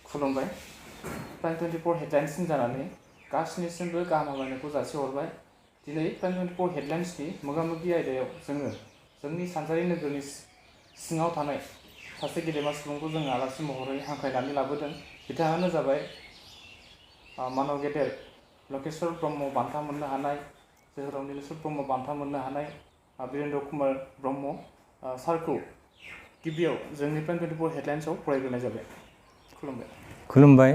खुलुमबाय प्राइम 24 हेडलाइन्सनि जानानै गासिनिसिमबो गाहाम हामलायनायखौ जासिहरबाय। दिनै प्राइम 24 हेडलाइन्सनि मोगा-मोगि आयदायाव जोङो जोंनि सानजारि नोगोरनि सिङाव थानाय सासे गेदेमा सुबुंखौ जोङो आलासि महरै हांख्रायनानै लाबोदों। बिथाङानो जाबाय मानव गेदेर लकेश्वर ब्रह्म बान्था मोननो हानाय, जोहोलाव नीलेश्वर ब्रह्म बान्था मोननो हानाय वीरेन्द्र कुमार ब्रह्म सारखौ गिबियाव जोंनि प्राइम 24 हेडलाइन्सआव फरायग्रोनाय जाबाय। खुलुमबाय।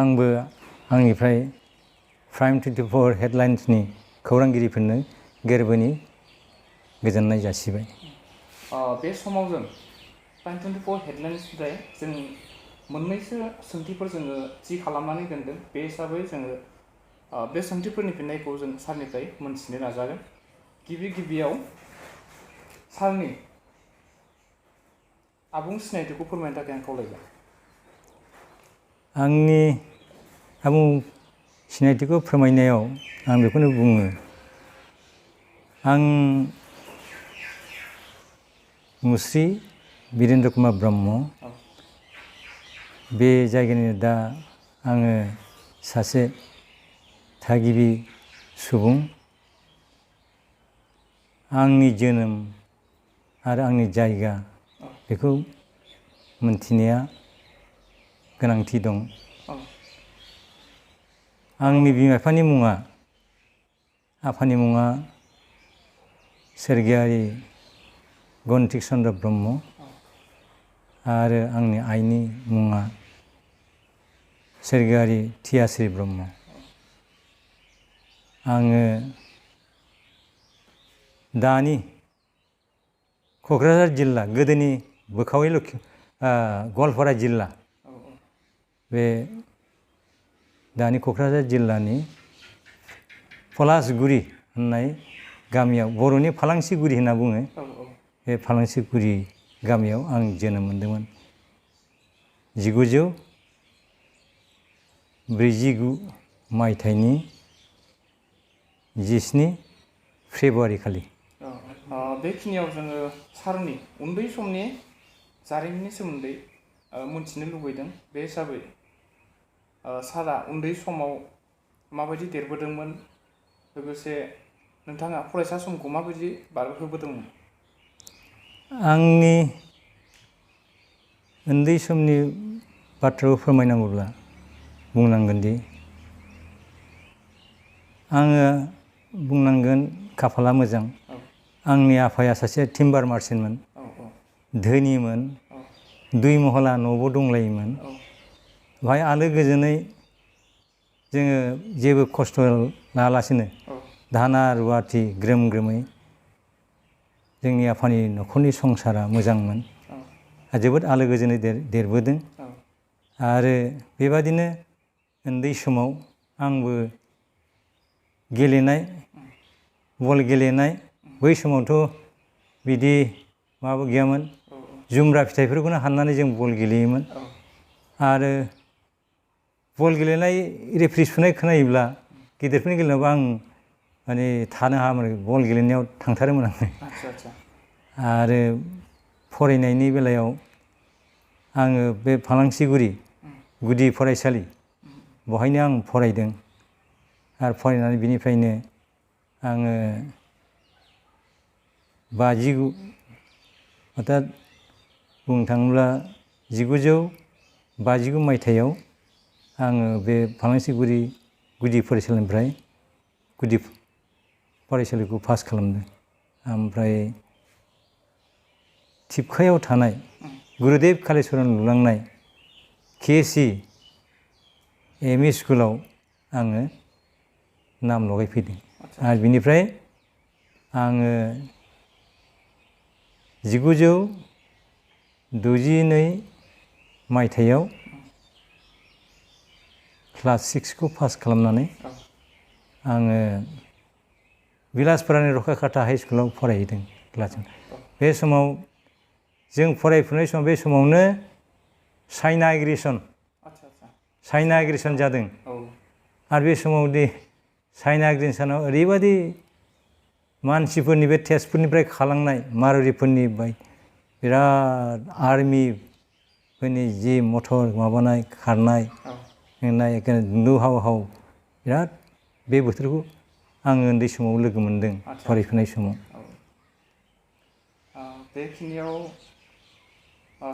आंबो आंनिफ्राय प्राइम 24 हेडलाइन्सनि खौरांगिरिफोरनो गोरबोनि गोजोननाय जासिबाय। बे समाव जों प्राइम 24 हेडलाइन्सनिफ्राय जों मोननैसो सोंथिफोर जोङो थि खालामनानै दोनदों। बे हिसाबै जोङो बे सोंथिफोरनि फिननायखौ जों सारनिफ्राय मोनथिनो नाजागोन। गिबियाव सारनि आबुं सिनायथिखौ फोरमायनो थाखाय आं खावलायबाय। आंनि आबुं सिनायथिखौ फोरमायनायाव आं बेखौनो बुङो, आं मुस्रि वीरेन्द्र कुमार ब्रह्म। बे जायगानि दा आङो सासे थागिबि सुबुं। आंनि जोनोम आरो आंनि जायगा बेखौ मोनथिनाया गोनांथि दं। आंनि बिमा-बिफानि मुङा, आफानि मुङा सोरगोयारि गन्तिक चन्द्र ब्रह्म आरो आंनि आइनि मुङा सोरगोयारि थियास्रि ब्रह्म। आङो दानि क'क्राझार जिल्ला, गोदोनि बोखावै गवालपारा जिल्ला, बे दानि क'क्राझार जिल्लानि पलासगुरि होननाय गामियाव, बर'नि फालांसिगुरि होनना बुङो, बे फालांसिगुरि गामियाव आं जोनोम मोनदोंमोन 1949 मायथाइनि 17 फेब्रुवारि खालि। बेखिनियाव जोङो सारनि उन्दै समनि जारिमिननि सोमोन्दै मोनथिनो लुबैदों। बे हिसाबै सारा उन्दै समाव माबायदि देरबोदोंमोन, लोगोसे नोंथाङा फरायसा समखौ माबायदि बारहोबोदोंमोन? आंनि उन्दै समनि बाथ्राखौ फोरमायनांगौब्ला बुंनांगोनदि आङो बुंनांगोन खाफाला मोजां। आंनि आफाया सासे टिम्बार मार्चेन्टमोन, धोनिमोन, 2 महला न'बो दंलायोमोन। बेवहाय आलो गोजोनै जोङो जेबो खस्थ' लायालासिनो दाहोना रुवाथि ग्रोम ग्रोमै जोंनि आफानि न'खरनि संसारा मोजांमोन, जोबोद आलो गोजोनै देरबोदों। आरो बेबादिनो उन्दै समाव आंबो गेलेनाय, बल गेलेनाय, बै समावथ' बिदि माबा गैयामोन, जुमब्रा फिथाइफोरखौनो हाननानै जों बल गेलेयोमोन। आरो बल गेलेनाय रेफ्रि सुनाय खोनायोब्ला गिदिरफोरनि गेलेनायावबो आं माने थानो हायामोन, बल गेलेनायाव थांथारोमोन आङो। आरो फरायनायनि बेलायाव आङो बे फालांसिगुरि गुदि फरायसालि, बहायनो आं फरायदों। आरो फरायनानै बिनिफ्रायनो आङो 59 अर्थात बुंनो थाङोब्ला 1959 मायथाइयाव आङो बे फालांसिगुरि गुदि फरायसालिनिफ्राय गुदि फरायसालिखौ पास खालामदों। ओमफ्राय थिपकायाव थानाय गुरुदेब कालिचरन लुलांनाय KC एम इ स्कुलाव आङो नाम लगायफैदों। आरो बिनिफ्राय आङो 1962 मायथाइयाव क्लास 6खौ पास खालामनानै आङो बिलासपारानि रकाखाटा हाइ स्कुलाव फरायहैदों क्लास। बे समाव जों फरायफुनाय समाव, बे समावनो चाइना एग्रेसन जादों। आरो बे समाव दि चाइना एग्रेसनाव ओरैबायदि मानसिफोरनि बे तेजपुरनिफ्राय खालांनाय मार'वारिफोरनि बिराद आर्मि फोरनि जि मटर माबानाय खारनाय औ होनाय नु हाव हाव बिराद बे बोथोरखौ आङो उन्दै समाव लोगो मोनदों आदसा फरायफुनाय समाव। बेखिनियाव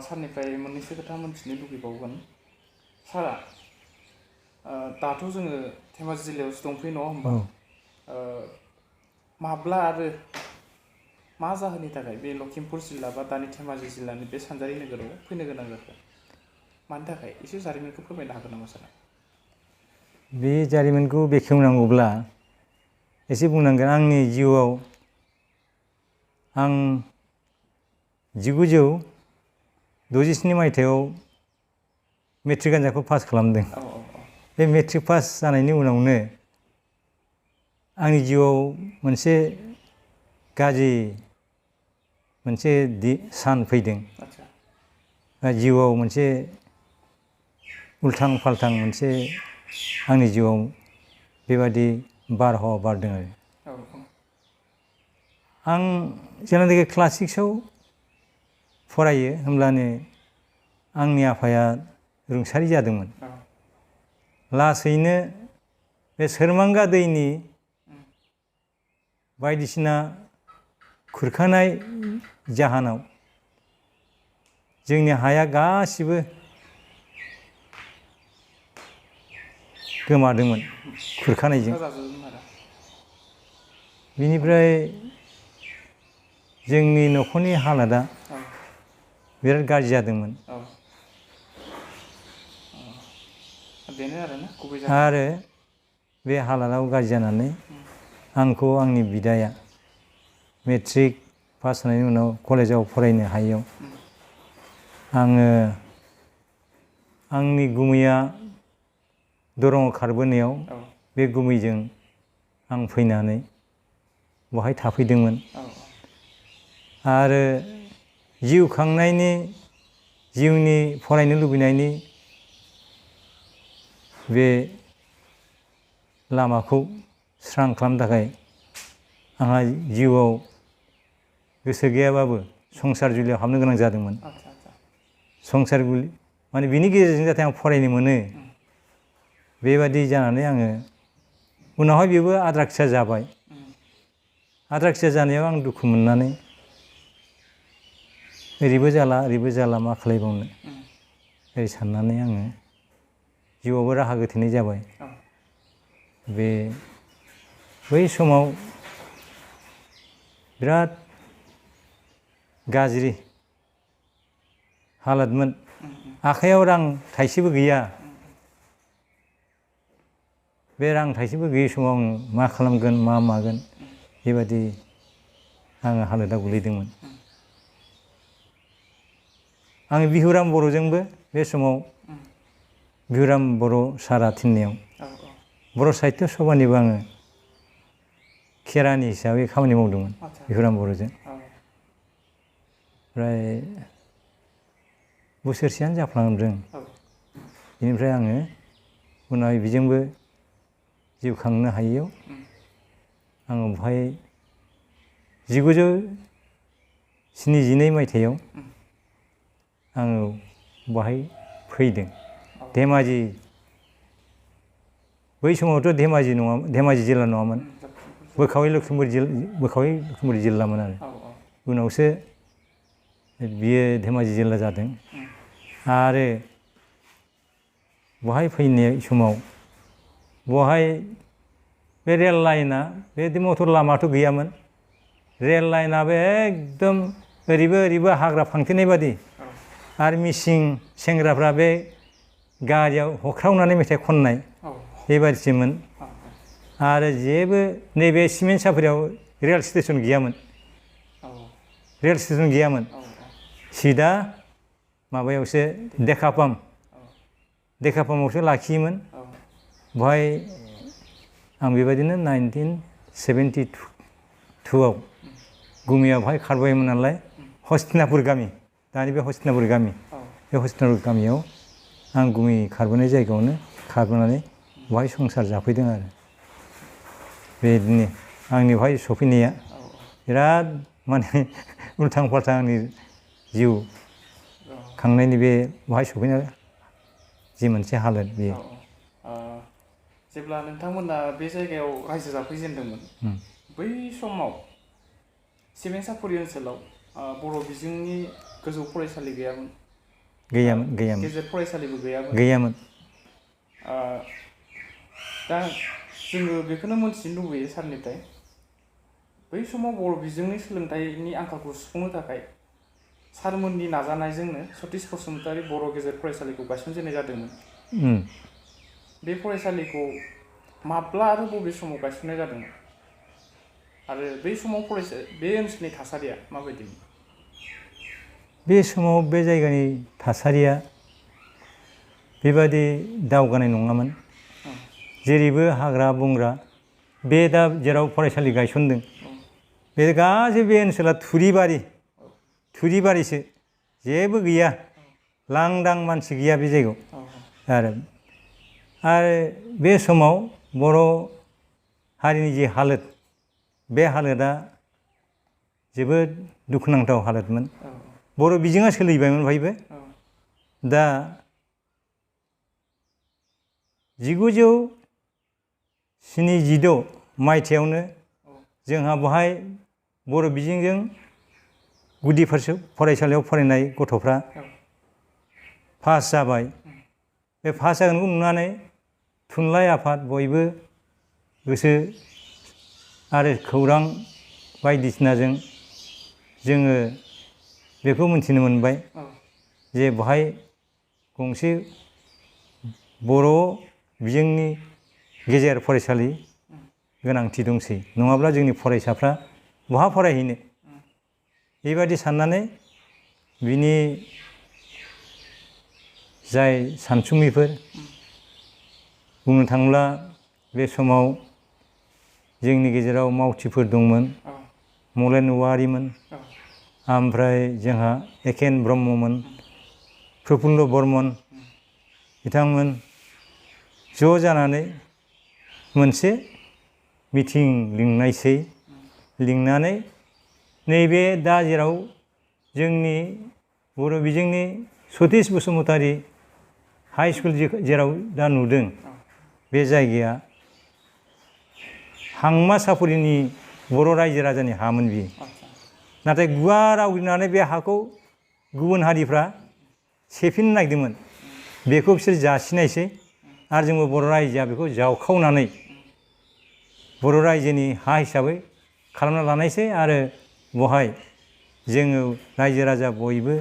सारनिफ्राय मोननैसो खोथा मोनथिनो लुगैबावगोन। सारा दाथ' जोङो धेमाजि जिल्लायावसो दंफैयो नङा होमबा? माब्ला आरो मा जाहोननि थाखाय बे लखिमपुर जिल्ला बा दानि धेमाजि जिल्लानि बे सानजारि नोगोराव फैनो गोनां जाखो? मानि थाखाय एसे जारिमिनखौ फोरमायनो हागोन नामा सारा? बे जारिमिनखौ बेखेवनांगौब्ला एसे बुंनांगोन। आंनि जिउआव आं 1967 मायथाइयाव मेट्रिक आनजादखौ पास खालामदों। बे मेट्रिक पास जानायनि उनावनो आंनि जिउआव मोनसे गाज्रि मोनसे सान फैदों। जिउआव मोनसे उल्थां फाल्थां मोनसे आंनि जिउआव बेबादि बारहावा बारदों आरो। आं जेब्लानाखि क्लास 6आव फरायो होमब्लानो आंनि आफाया रुंसारि जादोंमोन। लासैनो बे सोरमांगा दैनि बायदिसिना खुरखानाय जाहोनाव जोंनि हाया गासिबो गोमादोंमोन खुरखानायजों। बिनिफ्राय जोंनि न'खरनि हालोदा बिराद गाज्रि जादोंमोन। आरो बे हालोदाव गाज्रि जानानै आंखौ आंनि बिदाया मेट्रिक पास जानायनि उनाव कलेजाव फरायनो हायैयाव आङो आंनि गुमैया दरंआव खारबोनायाव बे गुमैजों आं फैनानै बहाय थाफैदोंमोन। आरो जिउ खांनायनि जिउनि फरायनो लुबैनायनि बे लामाखौ स्रां खालामनो थाखाय आंहा जिउआव गोसो गैयाबाबो संसार जुलियाव हाबनो गोनां जादोंमोन। संसार माने बिनि गेजेरजों जाहाथे आं फरायनो मोनो बेबादि जानानै आङो उनावहाय बेबो आद्रा खिसा जाबाय। आद्रा खिसा जानायाव आं दुखु मोननानै ओरैबो जाला मा खालायबावनो ओरै साननानै आङो जिउआवबो राहा गोथेनाय जाबाय। बै समाव बिराद गाज्रि हालोदमोन। आखाइयाव रां थाइसेबो गैया। बे रां थाइसेबो गैयै समाव आं मा खालामगोन मा मागोन बेबादि आङो हालोदाव गोलैदोंमोन। आङो बिहुराम बर'जोंबो बे समाव बिहुराम बर' सारा थिननायाव बर' साहित्य सभानिबो आङो खेरानि हिसाबै खामानि मावदोंमोन बिहुराम बर'जों। ओमफ्राय बोसोरसेयानो जाफ्रामदों। बेनिफ्राय आङो उनाव बेजोंबो जिउ खांनो हायैयाव आङो बहाय 1972 मायथाइयाव आङो बहाय फैदों। धेमाजि बै समावथ' धेमाजि जिल्ला नङामोन। बोखावै लखिमपुर जिल्लामोन आरो। उनावसो बियो धेमाजि जिल्ला जादों। आरो बहाय फैनाय समाव बहाय बे रेल लाइना बे मटर लामाथ' गैयामोन। रेल लाइनाबो एकदम ओरैबो हाग्रा फांथेनाय बादि। आरो मिसिं सेंग्राफ्रा बे गारियाव हख्रावनानै मेथाइ खननाय बेबादिसोमोन। आरो जेबो नैबे सिमेन्ट सापरियाव रेल स्टेसन गैयामोन। सिदा माबायावसो डेकापामावसो लाखियोमोन। बहाय आं बेबायदिनो 1972आव गुमैया बहाय खारबोयोमोन नालाय हस्तिनापुर गामि, दानि बे हस्तिनापुर गामि, बे हस्तिनापुर गामियाव आं गुमै खारबोनाय जायगायावनो खारबोनानै बहाय संसार जाफैदों आरो। बेदिनो आंनि बहाय सफैनाया बिराद माने उल्थां फाल्थां आंनि जिउ खांनायनि बे बहाय सफैनाय जि मोनसे हालोद बेयो। जेब्ला नोंथांमोना बे जायगायाव रायजो जाफैजेनदोंमोन बै समाव सिमेन्सापुरि ओनसोलाव बर' बिजोंनि गोजौ फरायसालि गैयामोन। गैयामोन गेजेर फरायसालिबो गैयामोन। दा जोङो बेखौनो मोनथिनो लुबैयो सारनिफ्राय बै समाव बर' बिजोंनि सोलोंथाइनि आंखालखौ सुफुंनो थाखाय सारमोननि नाजानायजोंनो सतीश बसुमतारी बर' गेजेर फरायसालिखौ गायसनजेननाय जादोंमोन। बे फरायसालिखौ माब्ला आरो बबे समाव गायसननाय जादोंमोन आरो बै समाव बे ओनसोलनि थासारिया माबायदिमोन? बे समाव बे जायगानि थासारिया बेबादि दावगानाय नङामोन। जेरैबो हाग्रा बंग्रा, बे दा जेराव फरायसालि गायसनदों बे गासै बे ओनसोला थुरिबारिसो, जेबो गैया, लांदां मानसि गैया बे जायगायाव। आरो बे समाव बर' हारिनि जि हालोद, बे हालोदा जोबोद दुखुनांथाव हालोदमोन। बर' बिजोङा सोलिबायमोन बहायबो। दा 1976 मायथाइयावनो जोंहा बहाय बर' बिजोंजों गुदि फरायसालियाव फरायनाय गथ'फ्रा पास जाबाय। बे पास जागोनखौ नुनानै थुनलाइ आफाद बयबो गोसो आरो खौरां बायदिसिनाजों जोङो बेखौ मिथिनो मोनबाय जे बहाय गंसे बर' बिजोंनि गेजेर फरायसालि गोनांथि दंसै, नङाब्ला जोंनि फरायसाफ्रा बहा फरायहैनो, बेबादि साननानै बिनि जाय सानसुमैफोर, बुंनो थाङोब्ला बे समाव जोंनि गेजेराव मावथिफोर दंमोन। मलेन औवारिमोन, ओमफ्राय जोंहा एकेन ब्रह्ममोन, प्रफुल्ल बर्मन, बिथांमोन ज' जानानै मोनसे मिटिं लिंनायसै। लिंनानै नैबे दा जेराव जोंनि बर' बिजोंनि सतीश बसुमतारी हाइ स्कुल जेराव दा नुदों, बे जायगाया हांमा साफुरिनि बर' रायजो राजानि हामोन बियो। नाथाय गुवार आवग्रिनानै बे हाखौ गुबुन हारिफ्रा सेफिननो नागिरदोंमोन। बेखौ बिसोर जासिनायसै आरो जोंबो बर' रायजोआ बेखौ जावखावनानै बर' रायजोनि हा हिसाबै खालामना लानायसै। आरो बहाय जोङो रायजो राजा बयबो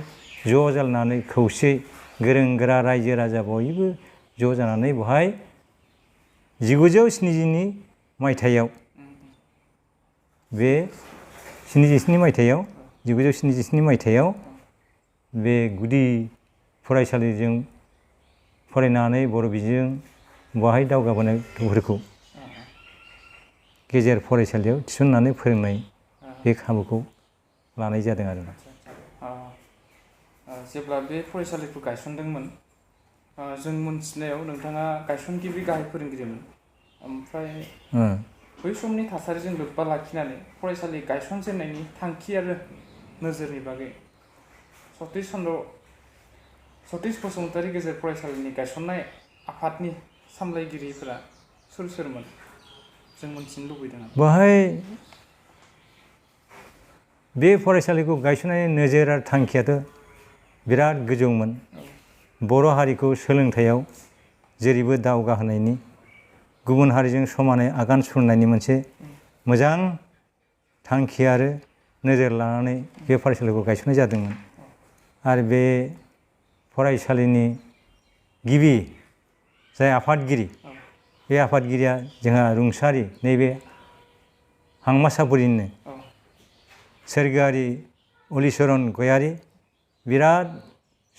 ज' जानानै खौसे गोरों गोरा रायजो राजा बयबो ज' जानानै बहाय 1972 मायथाइयाव बे 1972 मायथाइयाव बे गुदि फरायसालिजों फरायनानै बर' बिजों बहाय दावगाबोनाय गथ'फोरखौ गेजेर फरायसालियाव थिसननानै फोरोंनाय बे खाबुखौ लानाय जादों आरो। जेब्ला बे फरायसालिखौ गायसनदोंमोन, जों मोनथिनायाव नोंथाङा गायसनगिरि गाहाय फोरोंगिरिमोन। ओमफ्राय बै समनि थासारिजों लोब्बा लाखिनानै फरायसालि गायसनजेननायनि थांखि आरो नोजोरनि बागै सतीश बसुमतारी गेजेर फरायसालिनि गायसननाय आफादनि सामलायगिरिफोरा सोर सोरमोन जों मोनथिनो लुबैदों। बहाय बे फरायसालिखौ गायसननायनि नोजोर आरो थांखियाथ' बिराद गोजौमोन। बर' हारिखौ सोलोंथाइयाव जेरैबो दावगाहोनायनि, गुबुन हारिजों समानै आगान सुरनायनि मोनसे मोजां थांखि आरो नोजोर लानानै बे फरायसालिखौ गायसननाय जादोंमोन। आरो बे फरायसालिनि गिबि जाय आफादगिरि, बे आफादगिरिया जोंहा रुंसारि नैबे हांमा साफुरिनिनो सोरगोआरि हलिचरन गयारी। बिराद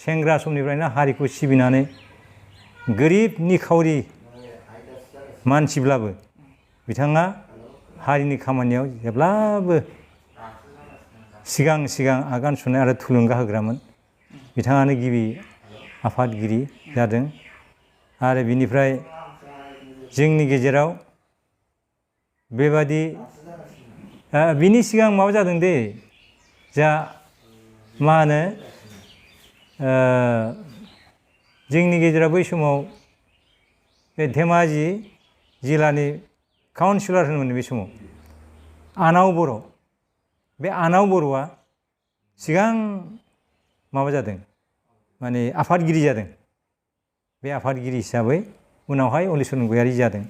सेंग्रा समनिफ्रायनो हारिखौ सिबिनानै गोरिब निखावरि मानसिब्लाबो बिथाङा हारिनि खामानियाव जेब्लाबो सिगां आगान सुरनाय आरो थुलुंगा होग्रामोन। बिथाङानो गिबि आफादगिरि जादों। आरो बिनिफ्राय जोंनि गेजेराव बेबादि बिनि सिगां माबा जादों दे, जा मा होनो जोंनि गेजेराव बै समाव बे धेमाजि जिल्लानि काउन्सिलर होनोमोन बे समाव आनाव बर'। बे आनाव बर'आ सिगां माबा जादों माने आफादगिरि जादों। बे आफादगिरि हिसाबै उनावहाय हलिचरन गयारि जादों।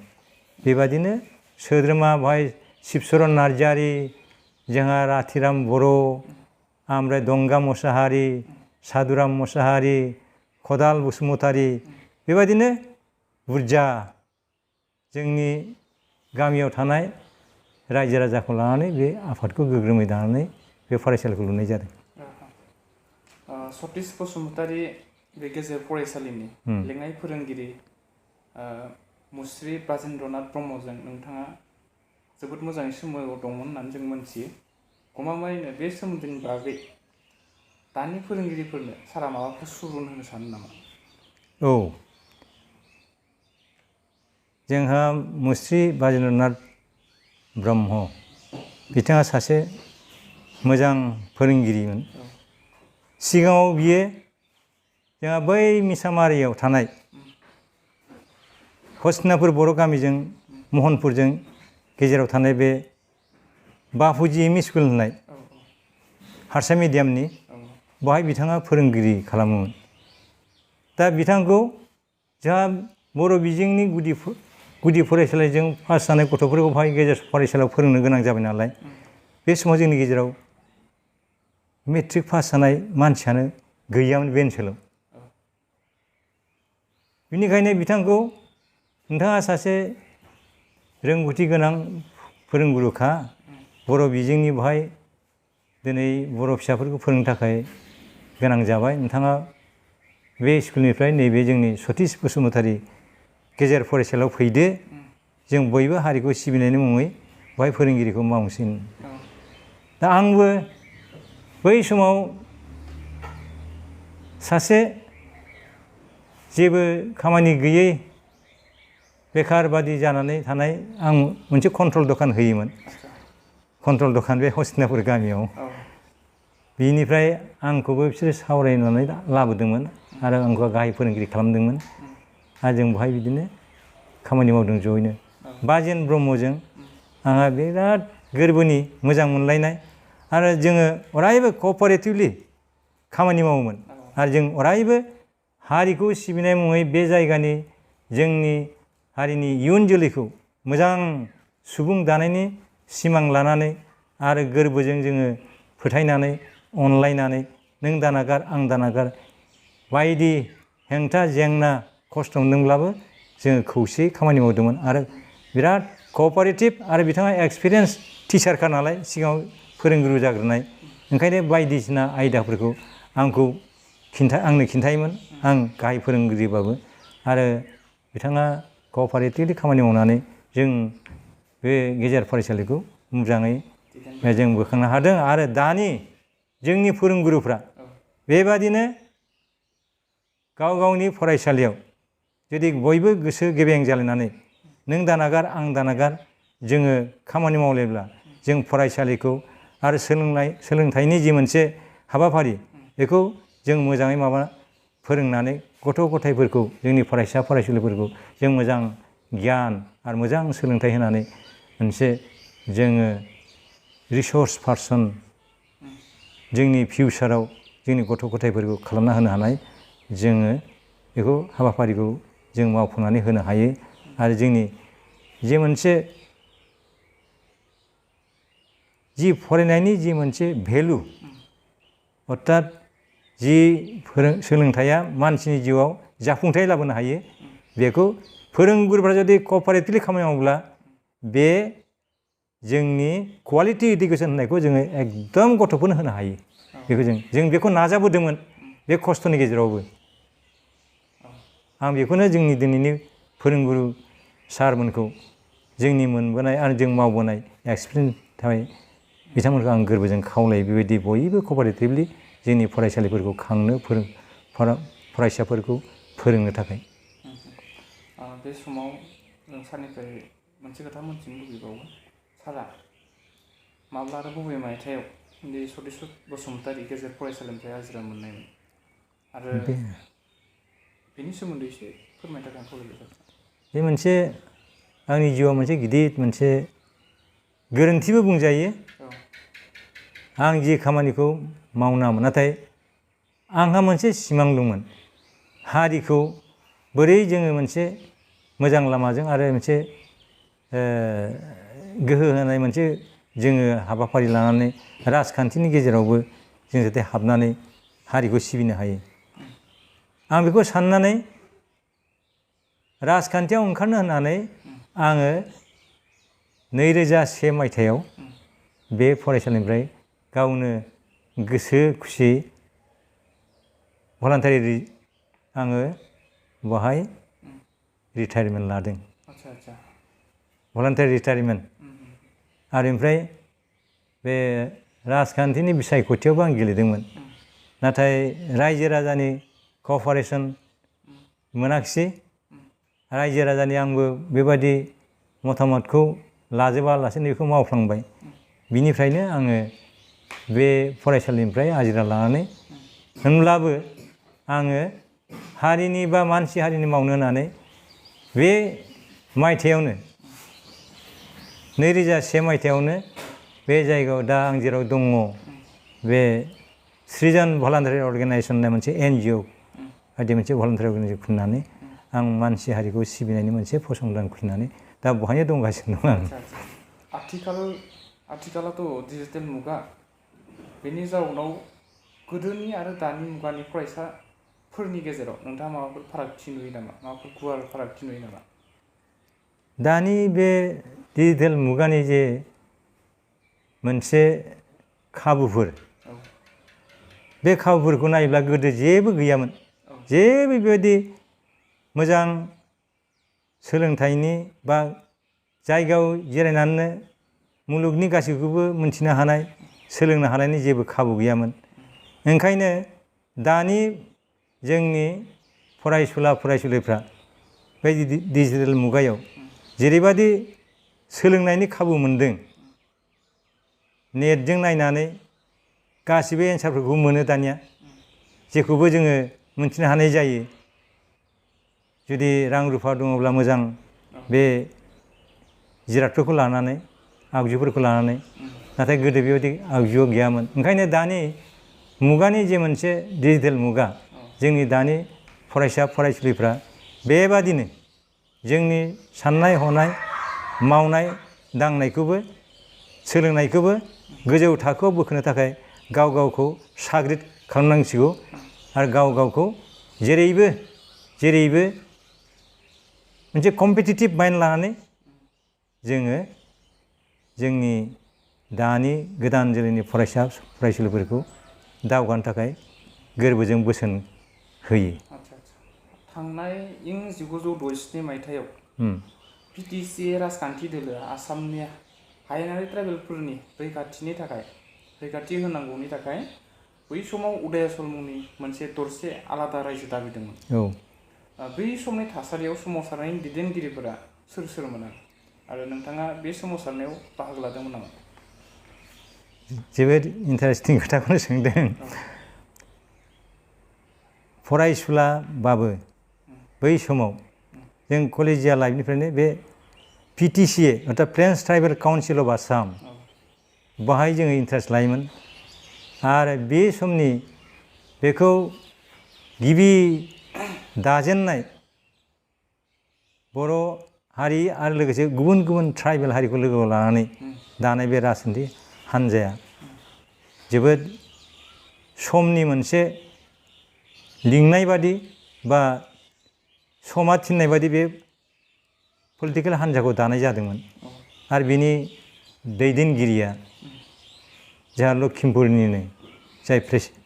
बेबादिनो सोद्रोमा बेवहाय शिबचरन नार्जारि, जोंहा राथिराम बर', ओमफ्राय दंगा मोसाहारि, सादुराम मोसाहारि, खदाल बसुमतारि, बेबादिनो बुरजा जोंनि गामियाव थानाय रायजो राजाखौ लानानै बे आफादखौ गोग्गोमै दानानै बे फरायसालिखौ लुनाय जादों। सतिश बसुमतारि बे गेजेर फरायसालिनि लेङाइ फोरोंगिरि मुस्रि ब्राजेन्द्रनाथ ब्रह्मजों नोंथाङा जोबोद मोजाङै सोमोन्दो दंमोन होननानै जों मोनथियो। गमामायैनो बे सोमोन्दोनि बागै दानि फोरोंगिरिफोरनो सारा माबाफोर सुबुरुन होनो सानो नामा? औ, जोंहा मुस्रि ब्राजेन्द्रनाथ ब्रह्म बिथाङा सासे मोजां फोरोंगिरिमोन। सिगाङाव बियो जोंहा बै मिसामारियाव थानाय हस्तिनापुर बर' गामिजों महनपुरजों गेजेराव थानाय बे बापुजि एम.इ. स्कुल होननाय हारसा मिडियामनि बाहाय बिथाङा फोरोंगिरि खालामोमोन। दा बिथांखौ जोंहा बर' बिजोंनि गुदि फरायसालिजों पास जानाय गथ'फोरखौ बाहाय गेजेर फरायसालियाव फोरोंनो गोनां जाबाय नालाय, बे समाव जोंनि गेजेराव मेट्रिक पास जानाय मानसियानो गैयामोन बे ओनसोलाव। बेनिखायनो बिथांखौ नोंथाङा सासे रोंगौथि गोनां फोरोंगुरुखा, बर' बिजोंनि बेवहाय दिनै बर' फिसाफोरखौ फोरोंनो थाखाय गोनां जाबाय, नोंथाङा बे स्कुलनिफ्राय नैबे जोंनि सतिश बसुमतारि गेजेर फरायसालियाव फैदो, जों बयबो हारिखौ सिबिनायनि मुङै बेवहाय फोरोंगिरिखौ मावनोसै। दा आंबो बै समाव सासे जेबो खामानि गैयै बेखार बादि जानानै थानाय, आं मोनसे कन्ट्रल दखान होयोमोन। कन्ट्रल दखान बे हस्तिनापुर गामियाव। बिनिफ्राय आंखौबो बिसोरो सावरायनानै लाबोदोंमोन आरो आंखौ गाहाय फोरोंगिरि खालामदोंमन। आरो जों बेवहाय बिदिनो खामानि मावदों जयैनो। बाजेन ब्रह्मजों आंहा बिराद गोरबोनि मोजां मोनलायनाय, आरो जोङो अरायबो क'अपारेटिभलि खामानि मावोमोन। आरो जों अरायबो हारिखौ सिबिनाय मुङै बे जायगानि जोंनि हारिनि इयुन जोलैखौ मोजां सुबुं दानायनि सिमां लानानै आरो गोरबोजों जोङो फोथायनानै अनलायनानै नों दानागार आं दानागार बायदि हेंथा जेंना खस्थ' मोनदोंब्लाबो जोङो खौसेयै खामानि मावदोंमोन आरो बिराद क'अपारेटिभ। आरो बिथाङा एक्सपिरियेन्स टिचारखा नालाय, सिगाङाव फोरोंगुरु जाग्रोनाय, ओंखायनो बायदिसिना आयदाफोरखौ आंनो खिन्थायोमोन, आं गाहाय फोरोंगिरिबाबो। आरो बिथाङा क'अपारेटिभलि खामानि मावनानै जों बे गेजेर फरायसालिखौ मोजाङै जों बोखांनो हादों। आरो दानि जोंनि फोरोंगुरुफ्रा बेबादिनो गाव गावनि फरायसालियाव जुदि बयबो गोसो गेबें जालायनानै नों दानागार आं दानागार जोङो खामानि मावलायब्ला जों फरायसालिखौ आरो सोलोंथाइनि जि मोनसे हाबाफारि, बेखौ जों मोजाङै फोरोंनानै गथ' गथायफोरखौ, जोंनि फरायसा फरायसुलिफोरखौ जों मोजां गियान आरो मोजां सोलोंथाइ होनानै मोनसे जोङो रिसर्स पारसन जोंनि फिउचाराव जोंनि गथ' गथायफोरखौ खालामना होनो हानाय, जोङो बेखौ हाबाफारिखौ जों मावफुंनानै होनो हायो। आरो जोंनि जे मोनसे फरायनायनि जि मोनसे भेलु, अर्थात जि सोलोंथाइया मानसिनि जिउआव जाफुंथाय लाबोनो हायो, बेखौ फोरोंगुरुफ्रा जुदि क'अपारेटिभलि खामानि मावोब्ला बे जोंनि कुवालिटि इडुकेसन होननायखौ जोङो एकदम गथ'फोरनो होनो हायो। बेखौ जों बेखौ नाजाबोदोंमोन बे खस्थ'नि गेजेरावबो। आं बेखौनो जोंनि दिनैनि फोरोंगुरु सारमोनखौ जोंनि मोनबोनाय आरो जों मावबोनाय एक्सपिरियेन्सनि थाखाय बिथांमोनखौ आं गोरबोजों खावलायो, बेबायदि बयबो क'अपारेटिभलि जोंनि फरायसालिफोरखौ खांनो फरायसाफोरखौ फोरोंनो थाखाय। बे समाव जों सारनिफ्राय मोनसे खोथा मोनथिनो लुबैबावो, सारा माब्ला आरो बबे मायथाइयाव बे सतिश बसुमतारि गेजेर फरायसालिनिफ्राय आजिरा मोननायमोन? आरो बेनि सोमोन्दै एसे फोरमायनो थाखाय आं खावलायबाय। बे मोनसे आंनि जिउआव मोनसे गिदिर मोनसे गोरोन्थिबो बुंजायो। आं जि खामानिखौ मावनाङामोन, नाथाय आंहा मोनसे सिमां दंमोन। हारिखौ बोरै जोङो मोनसे मोजां लामाजों आरो मोनसे गोहो होनाय मोनसे जोङो हाबाफारि लानानै राजखान्थिनि गेजेरावबो जों जाहाथे हाबनानै हारिखौ सिबिनो हायो। आं बेखौ साननानै राजखान्थियाव ओंखारनो होननानै आङो 2001 मायथाइयाव बे फरायसालिनिफ्राय गावनो गोसो खुसियै भलान्टारि आङो बहाय रिटायारमेन्ट लादों। भलान्टारि रिटायारमेन्ट। आरो ओमफ्राय बे राजखान्थिनि बिसायख'थियावबो आं गेलेदोंमोन। नाथाय रायजो राजानि क'अपारेसन मोनाखिसै। रायजो राजानि आंबो बेबादि मतामतखौ लाजोबालासेनो बेखौ मावफ्लांबाय। बिनिफ्रायनो आङो बे फरायसालिनिफ्राय आजिरा लानानै होनब्लाबो आङो हारिनि बा मानसि हारिनि मावनो होननानै बे मायथाइयावनो 2001 मायथाइयावनो बे जायगायाव दा आं जेराव दङ, बे सृजन भलान्टारि अर्गेनाइजेसन होननाय मोनसे NGO बायदि मोनसे भलान्टारि अर्गेनाइजेसन खुलिनानै आं मानसि हारिखौ सिबिनायनि मोनसे फसंथान खुलिनानै दा बहायनो दंगासिनो दं आं। आथिखालावथ' डिजिटेल मुगा, बेनि जाउनाव गोदोनि आरो दानि मुगानि फरायसाफोरनि गेजेराव नोंथाङा माबाफोर फारागथि नुयो नामा? माबाफोर गुवार फारागथि नुयो नामा? दानि बे डिजिटेल मुगानि जे मोनसे खाबुफोर, बे खाबुफोरखौ नायोब्ला गोदो जेबो गैयामोन। जेबो बेबायदि मोजां सोलोंथाइनि बा जायगायाव जिरायनानैनो मुलुगनि गासैखौबो मिन्थिनो हानाय, सोलोंनो हानायनि जेबो खाबु गैयामोन। ओंखायनो दानि जोंनि फरायसुला फरायसुलिफ्रा बे डिजिटेल मुगायाव जेरैबायदि सोलोंनायनि खाबु मोनदों, नेटजों नायनानै गासिबो एन्सारफोरखौ मोनो दानिया, जेखौबो जोङो मिन्थिनो हानाय जायो। जुदि रां रुफा दङब्ला मोजां बे जिरादफोरखौ लानानै, आगजुफोरखौ लानानै। नाथाय गोदो बेबायदि आगजुआ गैयामोन। ओंखायनो दानि मुगानि जे मोनसे डिजिटेल मुगा, जोंनि दानि फरायसा फरायसुलिफ्रा बेबादिनो जोंनि साननाय हनाय, मावनाय दांनायखौबो, सोलोंनायखौबो गोजौ थाखोआव बोखोनो थाखाय गाव गावखौ साग्रिद खालामनांसिगौ आरो गाव गावखौ जेरैबो मोनसे कम्पिटिटिभ माइन्ड लानानै जोङो जोंनि दानि गोदान जोलैनि फरायसा फरायसुलिफोरखौ दावगानो थाखाय गोरबोजों बोसोन होयो। थांनाय इं 1967 मायथाइयाव BTC राजखान्थि दोलोआ आसामनि हायेनारि ट्राइबेलफोरनि रैखाथि होनांगौनि थाखाय बै समाव उदयाचल मुंनि मोनसे दरसे आलादा रायजो दाबिदोंमोन। बै समनि थासारियाव सोमावसारनायनि दैदेनगिरिफोरा सोर सोरमोन आरो नोंथाङा बे सोमावसारनायाव बाहागो लादोंमोन नामा? जोबोद इन्टारेस्टिं खोथाखौनो सोंदों। फरायसुलाबाबो बै समाव जों कलेजिया लाइफनिफ्रायनो बे PTCA अर्थात फ्रेन्स ट्राइबेल काउन्सिल अफ आसाम, बाहाय जोङो इन्टारेस्ट लायोमोन। आरो बे समनि बेखौ गिबि दाजेननाय बर' हारि आरो लोगोसे गुबुन गुबुन ट्राइबेल हारिखौ लोगोआव लानानै दानाय बे राजखान्थि हान्जाया जोबोद समनि मोनसे लिंनाय बादि बा समा थिननाय बादि बे पलिटिकेल हान्जाखौ दानाय जादोंमोन। आरो बिनि दैदेनगिरिया जोंहा लखिमपुरनिनो जाय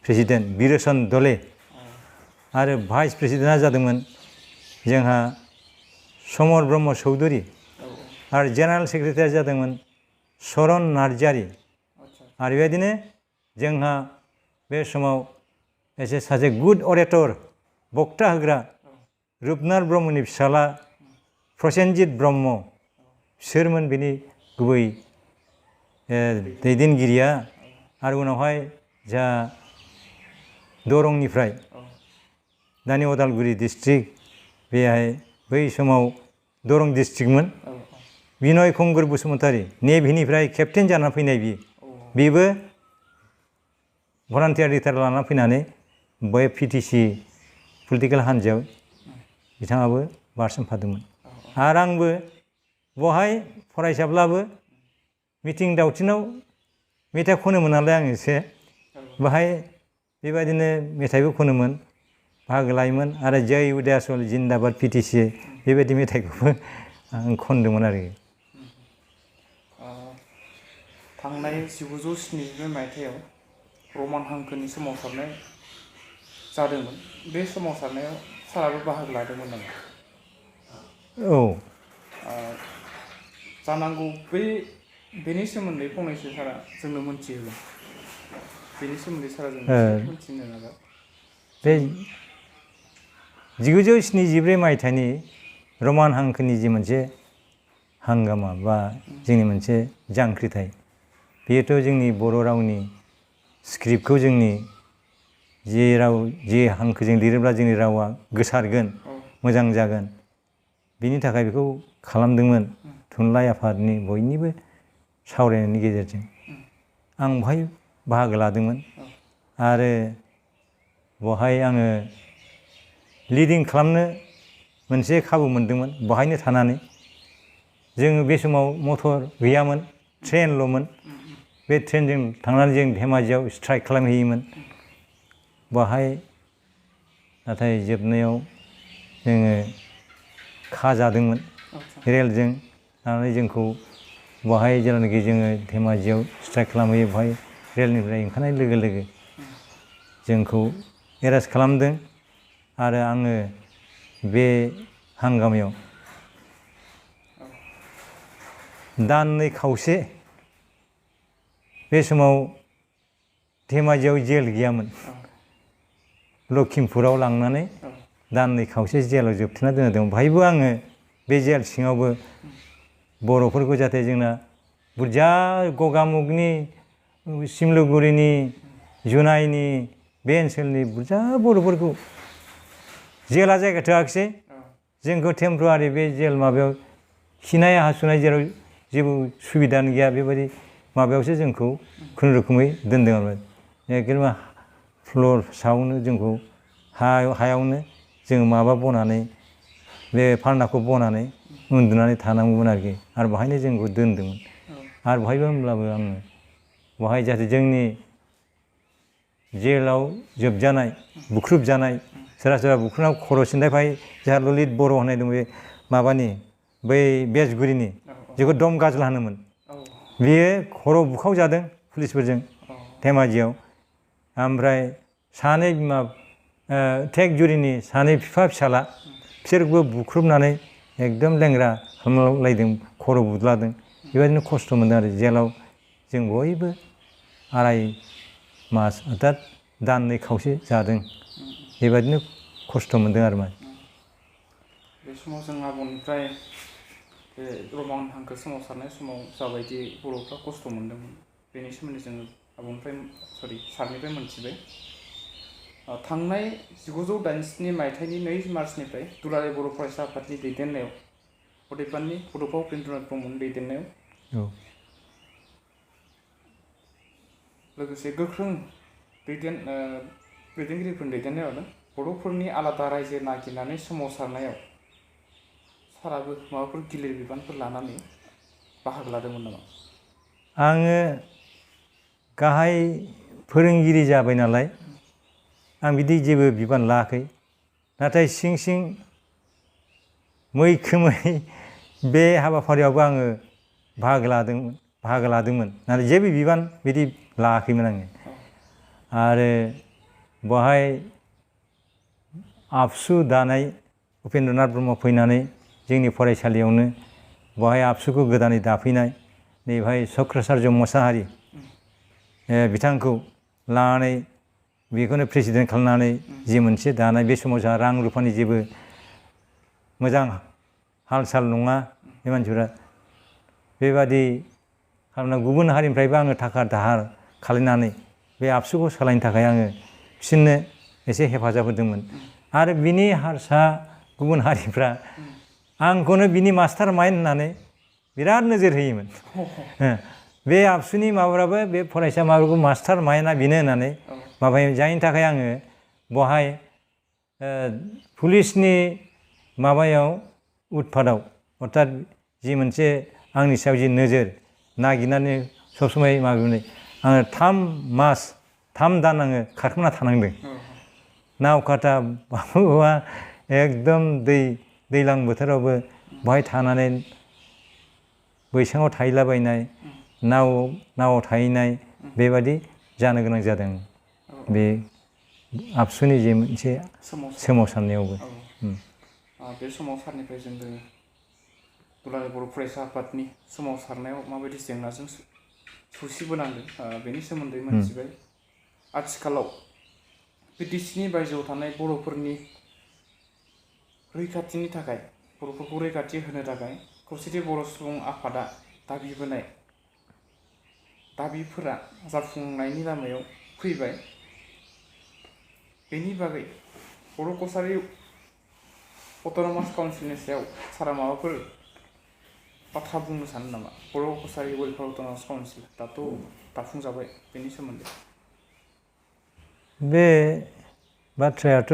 प्रेसिडेन्ट बिरेचन दले, आरो भाइस प्रेसिडेन्टआ जादोंमोन जोंहा समर ब्रह्म चौधुरि, आरो जेनेरेल सेक्रेटारिया जादोंमोन चरन नार्जारि। आरो बेबायदिनो जोंहा बे समाव सासे गुड अरेटर, बक्ता होग्रा रुपनाथ ब्रह्मनि फिसाला प्रसेनजित ब्रह्म, बिसोरमोन बेनि गुबै दैदेनगिरिया। आरो उनावहाय जोंहा दरंनिफ्राय दानि अदालगुरि डिस्ट्रिक्ट बेहाय बै समाव दरं डिस्ट्रिक्टमोन औ बिनय कंगुर बसुमतारी नेभिनिफ्राय केप्टेन जानानै फैनाय बेबो भलान्टियार रिटायार लाना फैनानै बै पिटिसि पलिटिकेल हान्जायाव बिथाङाबो बारसोमफादोंमोन आरो आंबो बहाय फरायसाब्लाबो मिटिं दावथिनाव मेथाइ खनोमोन नालाय आं एसे बाहाय बेबायदिनो मेथाइबो खनोमोन बाहागो लायोमोन आरो जै उदयासल जिन्दाबाद पिटिसि बेबायदि मेथाइखौबो आं खनदोंमोन आरोखि थांनाय 1972 मायथाइयाव रमान हांखोनि सोमावसारनाय जादोंमोन बे सोमावसारनायाव साराबो बाहागो लादोंमोन नामा? औ जानांगौ बेनि सोमोन्दै फंनैसो सारा जोंनो मोनथिहोगोन बेनि सोमोन्दै सारा जों मोनथिनो नाजा बे 1972 मायथाइनि रमान हांखोनि जि मोनसे हांगामा बा जोंनि मोनसे जांख्रिथाय बेयोथ' जोंनि बर' रावनि स्क्रिप्टखौ जोंनि जे हांखोजों लिरोब्ला जोंनि रावा गोसारगोन मोजां जागोन बिनि थाखाय बेखौ खालामदोंमोन थुनलाइ आफादनि बयनिबो सावरायनायनि गेजेरजों आं बहाय बाहागो लादोंमोन आरो बहाय आङो लिडिं खालामनो मोनसे खाबु मोनदोंमोन बहायनो थानानै जोङो बे समाव मटर गैयामोन ट्रेनल'मोन बे ट्रेनजों थांनानै जों धेमाजियाव स्ट्राइक खालामहैयोमोन बहाय नाथाय जोबनायाव जोङो खाजादोंमोन रेलजों लानानै जोंखौ बहाय जेब्लानाखि जोङो धेमाजियाव स्ट्राइक खालामहैयो बहाय रेलनिफ्राय ओंखारनाय लोगो लोगो जोंखौ एरेस्ट खालामदों आरो आङो बे हांगामायाव दाननै खावसे बे समाव धेमाजियाव जेल गैयामोन लखिमपुराव लांनानै दाननै खावसे जेलाव जोबथेना दोनना दं बेहायबो आङो बे जेल सिङावबो बर'फोरखौ जाहाथे जोंना बुरजा गगामुगनि सिमलुगुरिनि जुनाइनि बे ओनसोलनि बुरजा बर'फोरखौ जेला जायगा थोआखिसै जोंखौ टेम्परारि बे जेल माबायाव खिनाय हासुनाय जेराव जेबो सुबिदानो गैया बेबायदि माबायावसो जोंखौ खुनुरुखुमै दोनदों आरो एकदम फ्ल'र सायावनो जोंखौ हायावनो जों माबा बनानै बे फारनाखौ बनानै उन्दुनानै थानांगौमोन आरोखि आरो बेहायनो जोंखौ दोनदोंमोन आरो बेहायबो होमब्लाबो आङो बेहाय जाहाथे जोंनि जेलाव जोबजानाय बुख्रुबजानाय सोरबा सोरबा बुख्रुबनायाव खर' सिन्थायफाय जोंहा ललित बर' होननाय दं बे माबानि बै बेसगुरिनि जेखौ दम गाज्ला होनोमोन बेयो खर' बुखावजादों पुलिसफोरजों धेमाजियाव ओमफ्राय सानै बिमा टेकजुरिनि सानै बिफा फिसाला बिसोरखौबो बुख्रुबनानै एकदम लेंग्रा खालामलायदों खर' बुद्लादों बेबायदिनो खस्थ' मोनदों आरो जेलाव जों बयबो आराय मास अर्थात दाननै खावसे जादों बेबायदिनो खस्थ' मोनदों आरो मा बे समाव जों आबौनिफ्राय बे रमान हांखो सोमावसारनाय समाव जाबायदि बर'फ्रा खस्थ' मोन्दोंमोन बेनि सोमोन्दै जोङो आबौनिफ्राय सारनिफ्राय मोनथिबाय थांनाय 1987 मायथाइनि 2 मार्चनिफ्राय दुलाराय बर' फरायसा आफादनि दैदेननायाव अदेबानि बड'फा उपेन्द्रनाथ ब्रह्मनि दैदेननायाव लोगोसे गोख्रों दैदेनगिरिफोरनि दैदेननायाव बर'फोरनि आलादा रायजो नागिरनानै सोमावसारनायाव साराबो माबाफोर गिलिर बिबानफोर लानानै बाहागो लादोंमोन नामा? आङो गाहाय फोरोंगिरि जाबाय नालाय आं बिदि जेबो बिबान लायाखै नाथाय सिं सिं मैखोमै बे हाबाफारियावबो आङो बाहागो लादोंमोन नाथाय जेबो बिबान बिदि लायाखैमोन आङो आरो बहाय आबसु दानाय उपेन्द्रनाथ ब्रह्म फैनानै जोंनि फरायसालियावनो बहाय आबसुखौ गोदानै दाफैनाय नैबेहाय चक्रचार्य मोसाहारि बिथांखौ लानानै बेखौनो प्रेसिडेन्ट खालामनानै जि मोनसे दानाय बे समाव जोंहा रां रुफानि जेबो मोजां हाल साल नङा बे मानसिफ्रा बेबादि खालामना गुबुन हारिनिफ्रायबो आङो थाखा दाहार खालायनानै बे आबसुखौ सालायनो थाखाय आङो बिसोरनो एसे हेफाजाब होदोंमोन आरो बिनि हारसा गुबुन हारिफ्रा आंखौनो बिनि मास्टार माइन्ड होननानै बिराद नोजोर होयोमोन। बे आबसुनि माबाफ्राबो बे फरायसा माबाखौ मास्टार माइन्डआ बेनो होननानै माबायो। जायनि थाखाय आङो बहाय पुलिसनि माबायाव उतफादाव अर्थात जि मोनसे आंनि सायाव जि नोजोर नागिरनानै सब समाय माबानाय आङो 3 दान आङो खारखोना थानांदों। नावकाटा बाबुआ एकदम दैज्लां बोथोरावबो बाहाय थानानै बैसाङाव थाहैलाबायनाय नावआव थाहैनाय बेबादि जानो गोनां जादों बे आबसुनि जे मोनसे सोमावसारनायावबो। बे सोमावसारनिफ्राय जोङो दुलाराय बर' फरायसा आफादनि सोमावसारनायाव माबायदि जेंनाजों सौसिबोनांदों बेनि सोमोन्दै मोनथिबाय। आथिखालाव बिटिसिनि बायजोआव थानाय बर'फोरनि रैखाथिनि थाखाय बर'फोरखौ रैखाथि होनो थाखाय खौसेथि बर' सुबुं आफादा दाबिबोनाय दाबिफोरा जाफुंनायनि लामायाव फैबाय। बेनि बागै बर' कसारि अट'नमास काउन्सिलनि सायाव सारा माबाफोर बाथ्रा बुंनो सानो नामा? बर' कसारि वेलफेयार अट'नमास काउन्सिल दाथ' दाफुंजाबाय, बेनि सोमोन्दै। बे बाथ्रायाथ'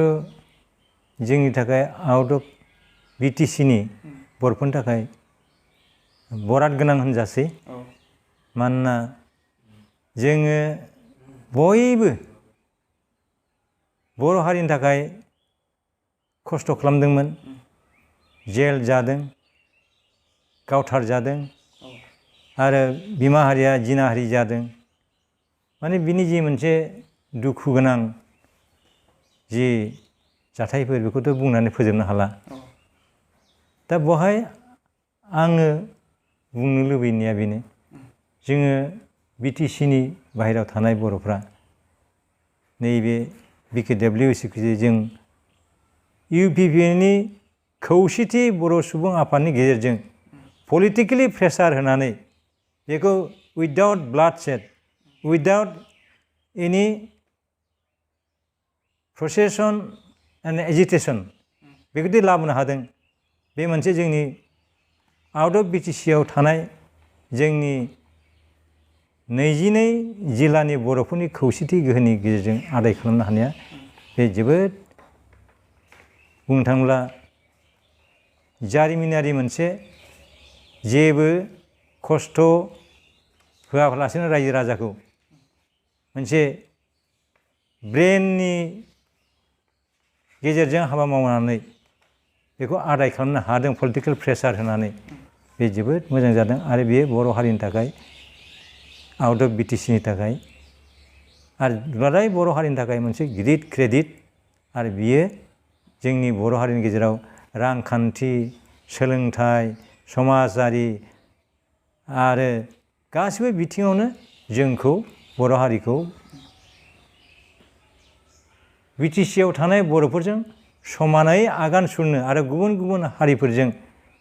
जोंनि थाखाय आउट अफ बिटिसिनि बर'फोरनि थाखाय बराद गोनां होनजासै। मानोना जोङो बयबो बर' हारिनि थाखाय खस्थ' खालामदोंमोन, जेल जादों, गावथारजादों आरो बिमा हारिया जिनाहारि जादों। माने बिनि जि मोनसे दुखु गोनां जि जाथायफोर बेखौथ' बुंनानै फोजोबनो हाला। दा बहाय आङो बुंनो लुबैनाया बेनो, जोङो बिटिसिनि बाहेरायाव थानाय बर'फ्रा नैबे बिकेडब्लिउसिखौ जों इउपिपिएलनि खौसेथि बर' सुबुं आफादनि गेजेरजों पलिटिकेलि प्रेसार होनानै बेखौ उइदाउट ब्लाडसेड, उइदाउट एनि प्रसेसन एन्ड एजिटेसन बेखौदि लाबोनो हादों। बे मोनसे जोंनि आउट अफ बिटिसिआव थानाय जोंनि 22 जिल्लानि बर'फोरनि खौसेथि गोहोनि गेजेरजों आदाय खालामनो हानाया बे जोबोद बुंनो थाङोब्ला जारिमिनारि मोनसे, जेबो खस्थ' होआलासिनो रायजो राजाखौ मोनसे ब्रेननि गेजेरजों हाबा मावनानै बेखौ आदाय खालामनो हादों पलिटिकेल प्रेसार होनानै। बे जोबोद मोजां जादों आरो बेयो बर' हारिनि थाखाय आउट अफ बिटिसिनि थाखाय आरो दुलाराय बर' हारिनि थाखाय मोनसे गिदिर क्रेडिट। आरो बियो जोंनि बर' हारिनि गेजेराव रांखान्थि, सोलोंथाइ, समाजारि आरो गासिबो बिथिङावनो जोंखौ बर' हारिखौ बिटिसिआव थानाय बर'फोरजों समानै आगान सुरनो आरो गुबुन गुबुन हारिफोरजों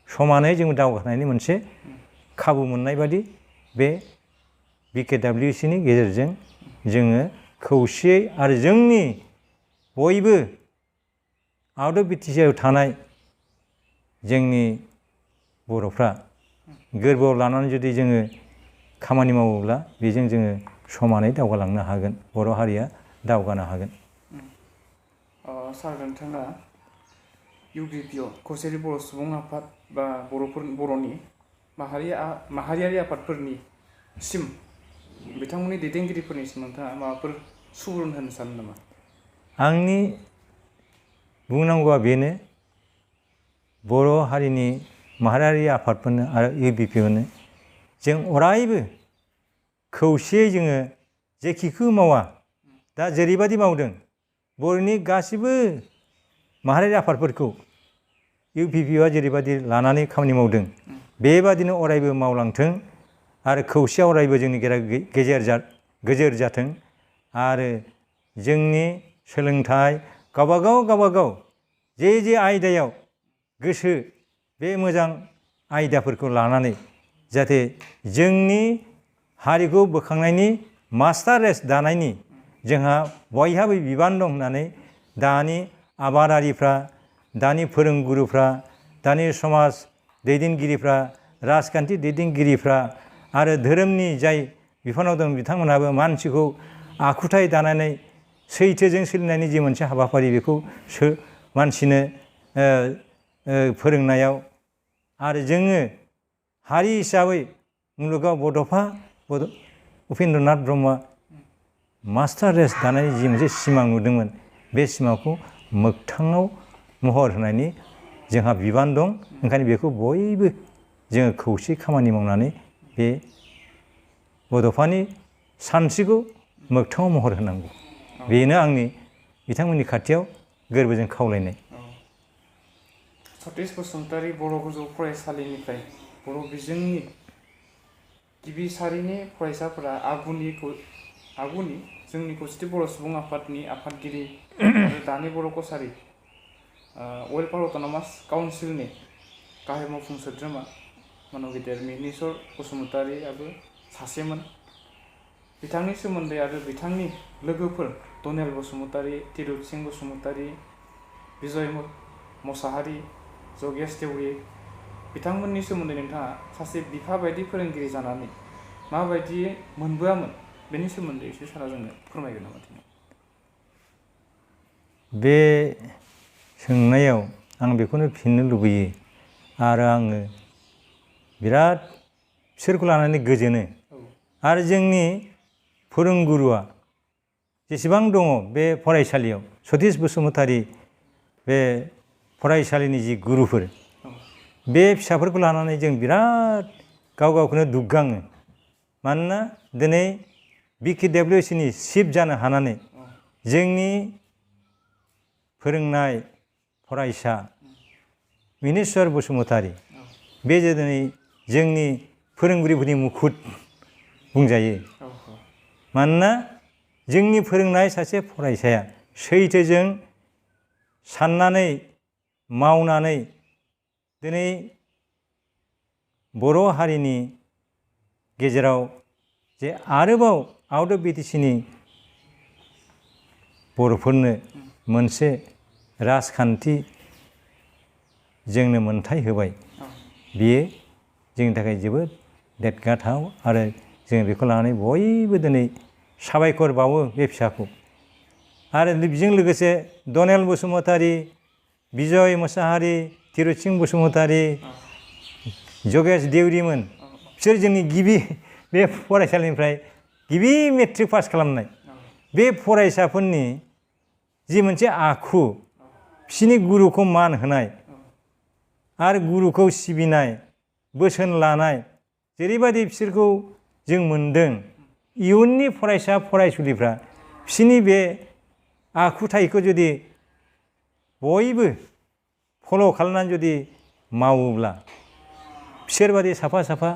समानै जों दावगानायनि मोनसे खाबु मोननाय बादि बे बिकेडब्लिउसिनि गेजेरजों जोङो खौसेयै आरो जोंनि बयबो आउट अफ बिटिसिआव थानाय जोंनि बर'फ्रा गोरबोआव लानानै जुदि जोङो खामानि मावोब्ला बेजों जोङो समानै दावगालांनो हागोन, बर' हारिया दावगानो हागोन। सार, नोंथाङा इउपिपिअ कौसेथि बर' सुबुं आफाद बा बर'नि माहारियारि आफादफोरनिसिम बिथांमोननि दैदेनगिरिफोरनिसिम नोंथाङा माबाफोर सुबुरुन होनो सानो नामा? आंनि बुंनांगौआ बेनो, बर' हारिनि माहारियारि आफादफोरनो आरो इउपिपिअनो जों अरायबो खौसेयै जोङो जेखिखौ मावा, दा जेरैबायदि मावदों बर'नि गासिबो माहारियारि आफादफोरखौ इउपिपिअआ जेरैबायदि लानानै खामानि मावदों बेबादिनो अरायबो मावलांथों आरो खौसेया अरायबो जोंनि गेजेर जाथों। आरो जोंनि सोलोंथाइ गावबागाव जे आयदायाव गोसो, बे मोजां आयदाफोरखौ लानानै जाहाथे जोंनि हारिखौ बोखांनायनि, मास्टार रेस दानायनि जोंहा बयहाबो बिबान दं होननानै दानि आबादारिफ्रा, दानि फोरोंगुरुफ्रा, दानि समाज दैदेनगिरिफ्रा, राजखान्थि दैदेनगिरिफ्रा आरो धोरोमनि जाय बिफानाव दं बिथांमोनहाबो मानसिखौ आखुथाय दानानै सैथोजों सोलिनायनि जि मोनसे हाबाफारि बेखौ मानसिनो फोरोंनायाव आरो जोङो हारि हिसाबै मुलुगाव बड'फा उपेन्द्रनाथ ब्रह्मआ मास्टार रेस दानायनि जि मोनसे सिमां नुदोंमोन बे सिमांखौ मोगथाङाव महर होनायनि जोंहा बिबान दं। ओंखायनो बेखौ बयबो जोङो खौसे खामानि मावनानै बे बड'फानि सानस्रिखौ मोगथाङाव महर होनांगौ। बेनो आंनि बिथांमोननि खाथियाव गोरबोजों खावलायनाय। सतिश बसुमतारी बर' गोजौ फरायसालिनिफ्राय बर' बिजोंनि गिबि सारिनि फरायसाफोरा आगुनि जोंनि खौसेथि बर' सुबुं आफादनि आफादगिरि आरो दानि बर' कसारी वेलफेयार अट'नमास काउन्सिलनि गाहाय मावफुं सोद्रोमा मानगिदिर मिहिनीश्वर बसुमतारीआबो सासेमोन। बिथांनि सोमोन्दै आरो बिथांनि लोगोफोर दनेल बसुमतारी, तिरुत सिंह बसुमतारी, बिजय मसाहारि, जगेश देउरि बिथांमोननि सोमोन्दै नोंथाङा सासे बिफा बायदि फोरोंगिरि जानानै माबायदि मोनबोआमोन बेनि सोमोन्दै एसे सारा जोंनो फोरमायगोन नामा? बे सोंनायाव आं बेखौनो फिननो लुबैयो आरो आङो बिराद बिसोरखौ लानानै गोजोनो। आरो जोंनि फोरोंगुरुआ जेसेबां दङ बे फरायसालियाव सतिश बसुमतारी बे फरायसालिनि जि गुरुफोर बे फिसाफोरखौ लानानै जों बिराद गावखौनो दुग्गाङो। मानोना दिनै BKWCनि चिफ जानो हानानै जोंनि फोरोंनाय फरायसा मिहिनीश्वर बसुमतारी बे दिनै जोंनि फोरोंगिरिफोरनि मुखुत बुंजायो। मानोना जोंनि फोरोंनाय सासे फरायसाया सैथोजों साननानै मावनानै दिनै बर' हारिनि गेजेराव जे आरोबाव आउट अफ BTCनि बर'फोरनो मोनसे राजखान्थि जोंनो मोनथाय होबाय बियो जोंनि थाखाय जोबोद देरगाथाव आरो जों बेखौ लानानै बयबो दिनै साबायखर बावो बे फिसाखौ। आरो बेजों लोगोसे दनेल बसुमतारी, बिजय मसाहारि, तिरुत सिंह बसुमतारी, जगेश देउरिमोन बिसोर जोंनि गिबि बे फरायसालिनिफ्राय गिबि मेट्रिक पास खालामनाय बे फरायसाफोरनि जि मोनसे आखु बिसोरनि गुरुखौ मान होनाय आरो गुरुखौ सिबिनाय बोसोन लानाय जेरैबायदि बिसोरखौ जों मोनदों इयुननि फरायसा फरायसुलिफ्रा बिसोरनि बे आखुथायखौ जुदि बयबो फल' खालामनानै जुदि मावोब्ला बिसोरबादि साफा साफा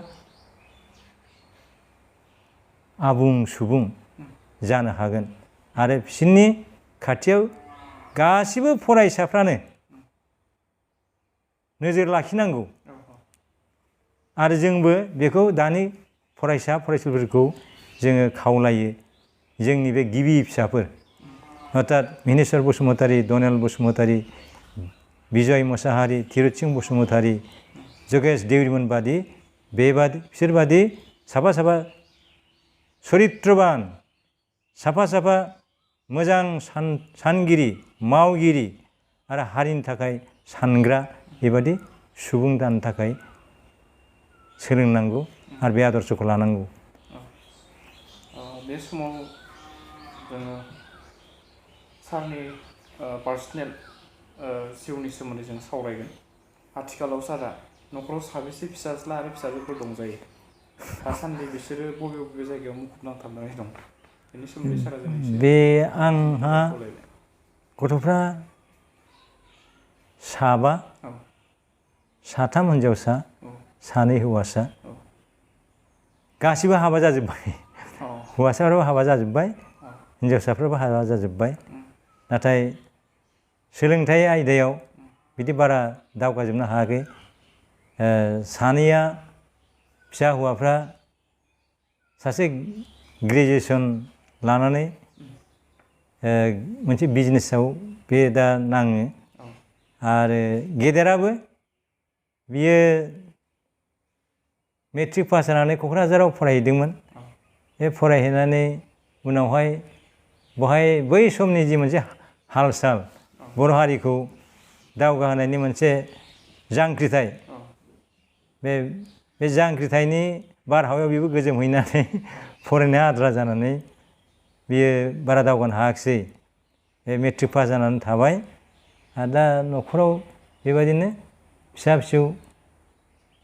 आबुं सुबुं जानो हागोन। आरो बिसोरनि खाथियाव गासिबो फरायसाफ्रानो नोजोर लाखिनांगौ। आरो जोंबो बेखौ दानि फरायसा फरायसुलिफोरखौ जोङो खावलायो। जोंनि बे गिबि फिसाफोर अर्थात मिहिनीश्वर बसुमतारी, दनेल बसुमतारी, बिजय मसाहारि, तिरुत सिंह बसुमतारी, जगेश देउरिमोन बादि बिसोरबादि साफा साफा सरित्रबान साफा साफा मोजां सानगिरि मावगिरि आरो हारिनि थाखाय सानग्रा बेबादि सुबुं जानो थाखाय सोलोंनांगौ आरो बे आदर्शखौ लानांगौ। बे समाव जोङो सारनि पार्सनेल जिउनि सोमोन्दै जों सावरायगोन। आथिखालाव सारा न'खराव साबेसे फिसाज्ला आरो फिसाजोफोर दंजायो? दासान्दि बिसोरो बबे बबे जायगायाव मुखुब नांथाबनानै दं? बेनि सोमोन्दै सारा जों एसे बे आंहा गथ'फ्रा साबा, साथाम हिनजावसा, सानै हौवासा। गासिबो हाबा जाजोब्बाय। हौवासाफ्राबो हाबा जाजोब्बाय, हिनजावसाफ्राबो हाबा जाजोब्बाय। नाथाय सोलोंथाइ आयदायाव बिदि बारा दावगाजोबनो हायाखै। सानैया फिसा हौवाफ्रा सासे ग्रेजुवेसन लानानै मोनसे बिजनेसाव बे दा नाङो आरो गेदेराबो बियो मेट्रिक पास जानानै क'क्राझाराव फरायहैदोंमोन बे फरायहैनानै उनावहाय बहाय बै समनि जि मोनसे हाल साल बर' हारिखौ दावगाहोनायनि मोनसे जांख्रिथाय बे जांख्रिथायनि बारहावायाव बेबो गोजोमहैनानै फरायनाया आद्रा जानानै बियो बारा दावगानो हायाखिसै बे मेट्रिक पास जानानै थाबाय आरो दा न'खराव बेबायदिनो फिसा फिसौ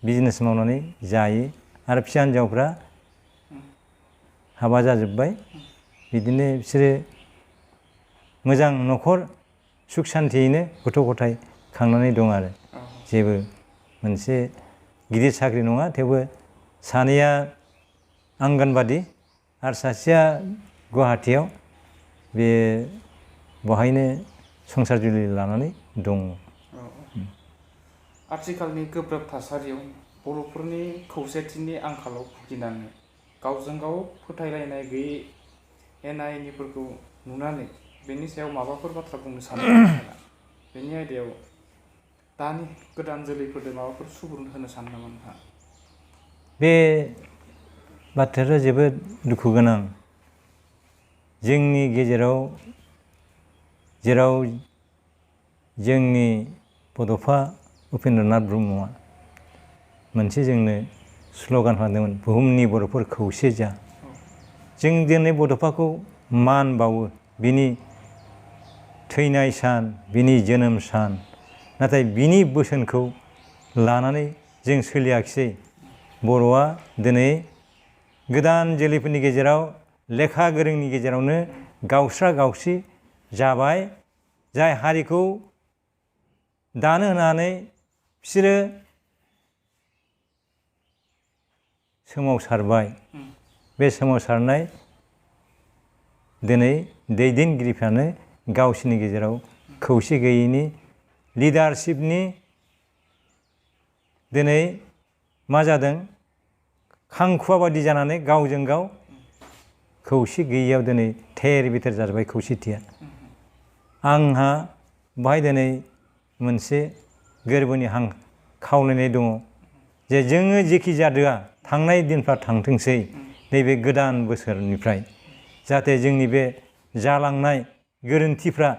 बिजनेस मावनानै जायो आरो फिसा हिन्जावफ्रा हाबा जाजोब्बाय बिदिनो बिसोरो मोजां न'खर सुख सान्थियैनो गथ' गथाय खांनानै दं आरो जेबो मोनसे गिदिर साख्रि नङा थेवबो सानैया आंगनबादि आरो सासेया गुवाहाटियाव बे बहायनो संसार जुलि लानानै दङ। आथिखालनि गोब्राब थासारियाव बर'फोरनि खौसेथिनि आंखालाव भुगिनानै गावजों गाव फोथायलायनाय गैयै एना एनिफोरखौ नुनानै बेनि सायाव माबाफोर बाथ्रा बुंनो सानो नामा? बेनि आयदायाव दानि गोदान जोलैफोरनो माबाफोर सुबुरुन होनो सानो नामा नोंथाङा? बे बाथ्रायाथ' जोबोद दुखु गोनां जोंनि गेजेराव जेराव जोंनि बड'फा उपेन्द्रनाथ ब्रह्मआ मोनसे जोंनो स्ल'गान खालामदोंमोन बुहुमनि बर'फोर खौसे जा। जों दिनै बड'फाखौ मान बावो बिनि थैनाय सान बिनि जोनोम सान नाथाय बिनि बोसोनखौ लानानै जों सोलियाखिसै। बर'आ दिनै गोदान जोलैफोरनि गेजेराव लेखा गोरोंनि गेजेरावनो गावस्रा गावस्रि जाबाय जाय हारिखौ दानो होनानै बिसोरो सोमावसारबाय बे सोमावसारनाय दिनै दैदेनगिरिफ्रानो गावसोरनि गेजेराव खौसे गैयैनि लिडारशिपनि दिनै मा जादों खांखुवा बादि जानानै गावजों गाव खौसे गैयैयाव दिनै थेर बेथेर जाजोब्बाय खौसेथिया। आंहा बाहाय दिनै मोनसे गोरबोनि खावलायनाय दङ जे जोङो जेखि जादोआ थांनाय दिनफ्रा थांथोंसै नैबे गोदान बोसोरनिफ्राय जाहाथे जोंनि बे जालांनाय गोरोन्थिफ्रा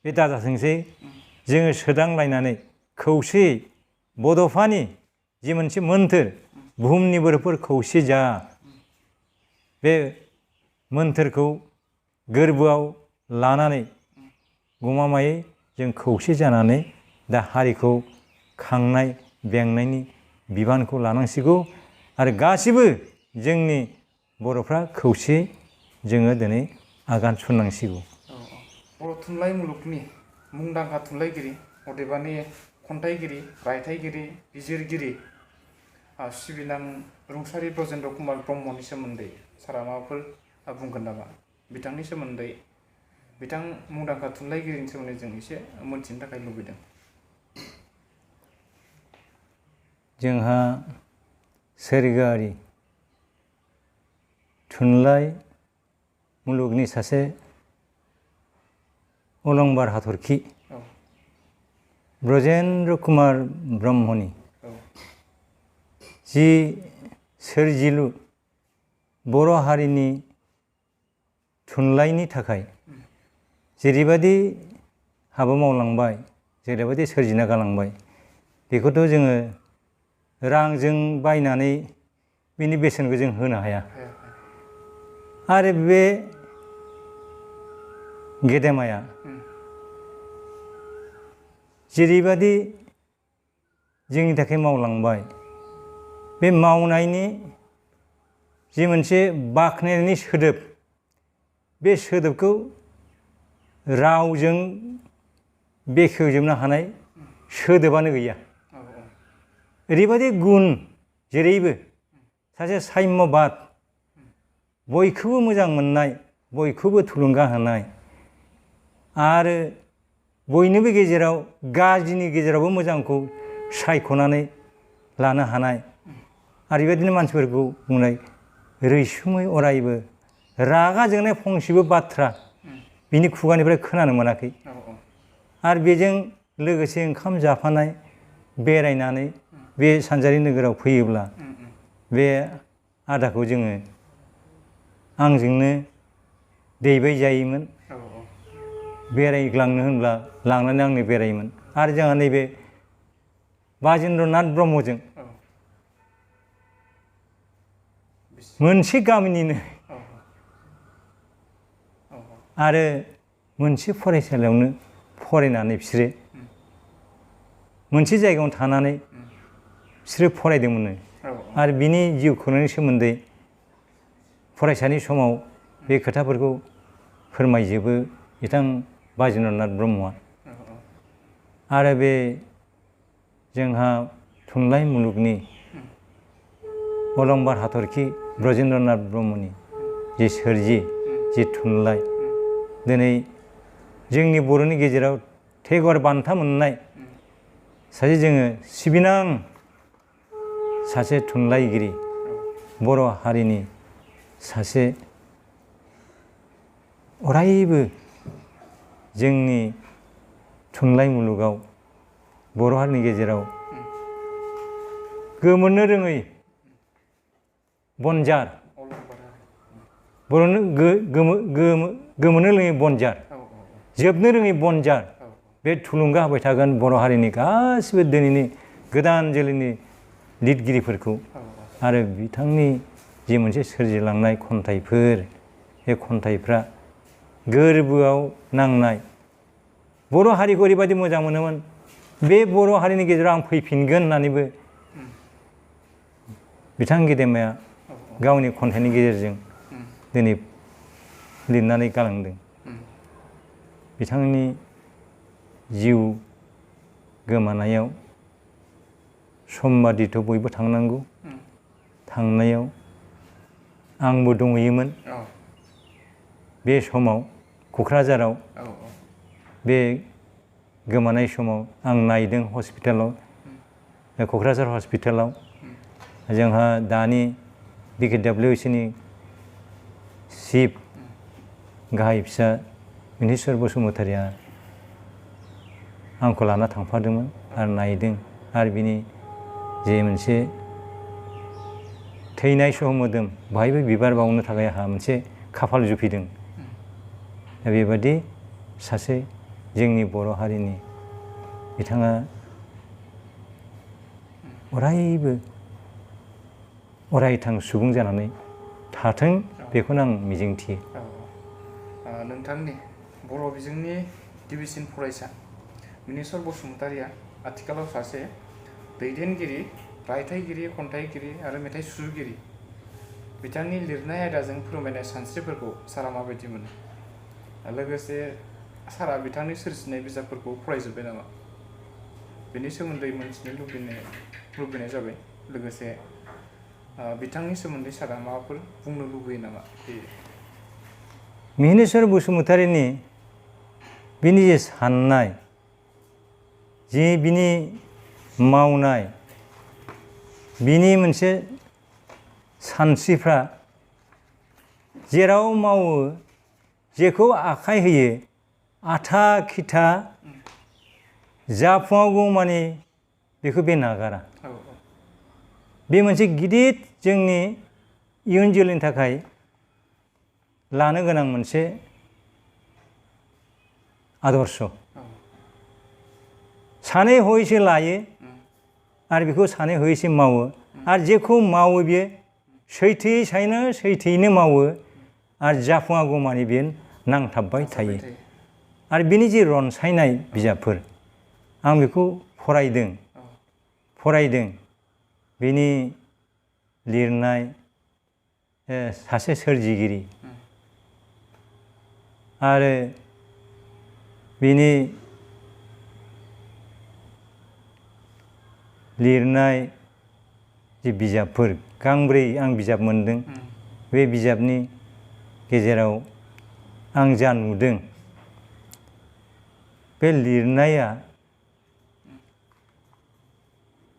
बे दाजाथोंसै जोङो सोदांलायनानै खौसेयै बड'फानि जि मोनसे मोन्थोर बुहुमनि बर'फोर खौसे जा बे मोन्थोरखौ गोरबोआव लानानै गमामायै जों खौसे जानानै दा हारिखौ खांनाय बेंनायनि बिबानखौ लानांसिगौ आरो गासिबो जोंनि बर'फ्रा खौसे जोङो दिनै आगान सुरनांसिगौ। बर' थुनलाइ मुलुगनि मुंदांखा थुनलाइगिरि अदेबानि खन्थाइगिरि रायथाइगिरि बिजिरगिरि सिबिनां रुंसारि ब्रजेन्द्र कुमार ब्रह्मनि सोमोन्दै सारा माबाफोर बुंगोन नामा? बिथांनि सोमोन्दै बिथां मुंदांखा थुनलाइगिरिनि सोमोन्दै जों एसे मोनथिनो थाखाय लुबैदों। जोंहा सोरगोआरि थुनलाइ मुलुगनि सासे अलंबार हाथरखि ब्रजेन्द्र कुमार ब्रह्मनि जि सोरजिलु बर' हारिनि थुनलाइनि थाखाय जेरैबायदि हाबा मावलांबाय जेरैबायदि सोरजिना गालांबाय बेखौथ' जोङो रांजों बायनानै बिनि बेसेनखौ जों होनो हाया। आरो बे गेदेमाया जेरैबायदि जोंनि थाखाय मावलांबाय बे मावनायनि जि मोनसे बाख्नायनायनि सोदोब बे सोदोबखौ रावजों बेखेवजोबनो हानाय सोदोबानो गैया। ओरैबायदि गुन जेरैबो सासे साम्यबाद बयखौबो मोजां मोननाय बयखौबो थुलुंगा होनाय आरो बयनिबो गेजेराव गाज्रिनि गेजेरावबो मोजांखौ सायख'नानै लानो हानाय आरो बेबायदिनो मानसिफोरखौ बुंनाय रैसुमै अरायबो रागा जोंनाय फंसेबो बाथ्रा बिनि खुगानिफ्राय खोनानो मोनाखै। आरो बेजों लोगोसे ओंखाम जाफानाय बेरायनानै बे सानजारि नोगोराव फैयोब्ला बे आदाखौ जोङो आंजोंनो दैबाय जायोमोन। बेरायग्लांनो होनब्ला लांनानै आंनो बेरायोमोन। आरो जोंहा नैबे बाजेन्द्रनाथ ब्रह्मजों मोनसे गामिनिनो आरो मोनसे फरायसालियावनो फरायनानै बिसोरो मोनसे जायगायावनो थानानै बिसोरो फरायदोंमोननो। आरो बिनि जिउ खौरांनि सोमोन्दै फरायसानि समाव बे खोथाफोरखौ फोरमायजोबो बिथां बाजेन्द्रनाथ ब्रह्मआ। आरो बे जोंहा थुनलाइ मुलुगनि अलंबार हाथरखि ब्रजेन्द्रनाथ ब्रह्मनि जि सोरजि जि थुनलाइ दिनै जोंनि बर'नि गेजेराव टेगर बान्था मोननाय सासे जोङो सिबिनां सासे थुनलाइगिरि बर' हारिनि सासे अरायबो जोंनि थुनलाइ मुलुगाव बर' हारिनि गेजेराव गोमोरनो रोङै बनजार बर'नो गोमोरनो रोङै बनजार जोबनो रोङै बनजार बे थुलुंगा होबाय थागोन बर' हारिनि गासिबो दिनैनि गोदान जोलैनि लिरगिरिफोरखौ। आरो बिथांनि जि मोनसे सोरजिलांनाय खन्थाइफोर बे खन्थाइफ्रा गोरबोआव नांनाय बर' हारिखौ ओरैबायदि मोजां मोनोमोन बे बर' हारिनि गेजेराव आं फैफिनगोन होननानैबो बिथां गेदेमाया गावनि खन्थाइनि गेजेरजों दिनै लिरनानै गालांदों। बिथांनि जिउ गोमानायाव समबादिथ' बयबो थांनांगौ। थांनायाव आंबो दंहैयोमोन बे समाव क'क्राझाराव। बे गोमानाय समाव आं नायदों हस्पिटालाव, क'क्राझार हस्पिटालाव। जोंहा दानि BKWSनि चिफ गाहाय फिसा मिनेस्वर बसुमतारिया आंखौ लाना थांफादोंमोन आरो नायदों। आरो बिनि जे मोनसे थैनाय सह मोदोम बाहायबो बिबार बावनो थाखाय आंहा मोनसे खाफाल जुफिदों। बेबादि सासे जोंनि बर' हारिनि बिथाङा अरायबो अरायथां सुबुं जानानै थाथों बेखौनो आं मिजिंथियो। नोंथांनि बर' बिजोंनि गिबिसिन फरायसा मिनेस्वर बसुमतारिया आथिखालाव सासे दैदेनगिरि, रायथाइगिरि, खन्थाइगिरि आरो मेथाइ सुजुगिरि। बिथांनि लिरनाय आयदाजों फोरमायनाय सानस्रिफोरखौ सारा माबायदि मोनो? लोगोसे सारा बिथांनि सोरजिनाय बिजाबफोरखौ फरायजोब्बाय नामा? बेनि सोमोन्दै मोनथिनो लुबैनाय जाबाय। लोगोसे बिथांनि सोमोन्दै सारा माबाफोर बुंनो लुबैयो नामा? मिनेस्वर बसुमतारिनि बिनि जे साननाय, जे बिनि मावनाय, बिनि मोनसे सानस्रिफ्रा जेराव मावो जेखौ आखाइ होयो आथा खिथा जाफुङागौ मानि बेखौ बे नागारा। बे मोनसे गिदिर जोंनि इयुन जोलैनि थाखाय लानो गोनां मोनसे आदर्श। सानै हयैसो लायो आरो बेखौ सानै हयैसो मावो। आरो जेखौ मावो बियो सैथोयैनो मावो आरो जाफुङागौ मानि बेयो नांथाबबाय थायो। आरो बिनि जे रनसायनाय बिजाबफोर आं बेखौ फरायदों। बिनि लिरनाय सासे सोरजिगिरि आरो बिनि लिरनाय जे बिजाबफोर गांब्रै आं बिजाब मोनदों। बे बिजाबनि गेजेराव आं जा नुदों बे लिरनाया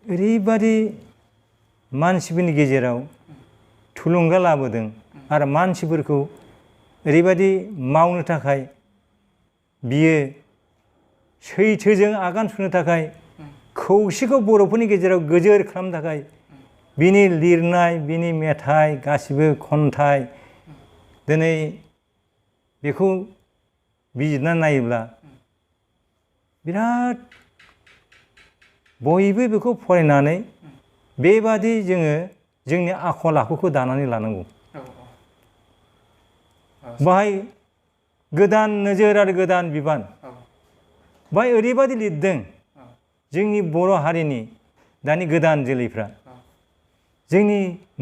ओरैबादि मानसिफोरनि गेजेराव थुलुंगा लाबोदों आरो मानसिफोरखौ ओरैबायदि मावनो थाखाय बियो सैथोजों आगान सुरनो थाखाय खौसेखौ बर'फोरनि गेजेराव गोजोर खालामनो थाखाय बिनि लिरनाय बिनि मेथाइ गासिबो खन्थाइ दिनै बेखौ बिजिरनानै नायोब्ला बिराद बयबो बेखौ फरायनानै बेबादि जोङो जोंनि आखल आखुखौ दानानै लानांगौ। बाहाय गोदान नोजोर आरो गोदान बिबान बाहाय ओरैबादि लिरदों जोंनि बर' हारिनि दानि गोदान जोलैफ्रा जोंनि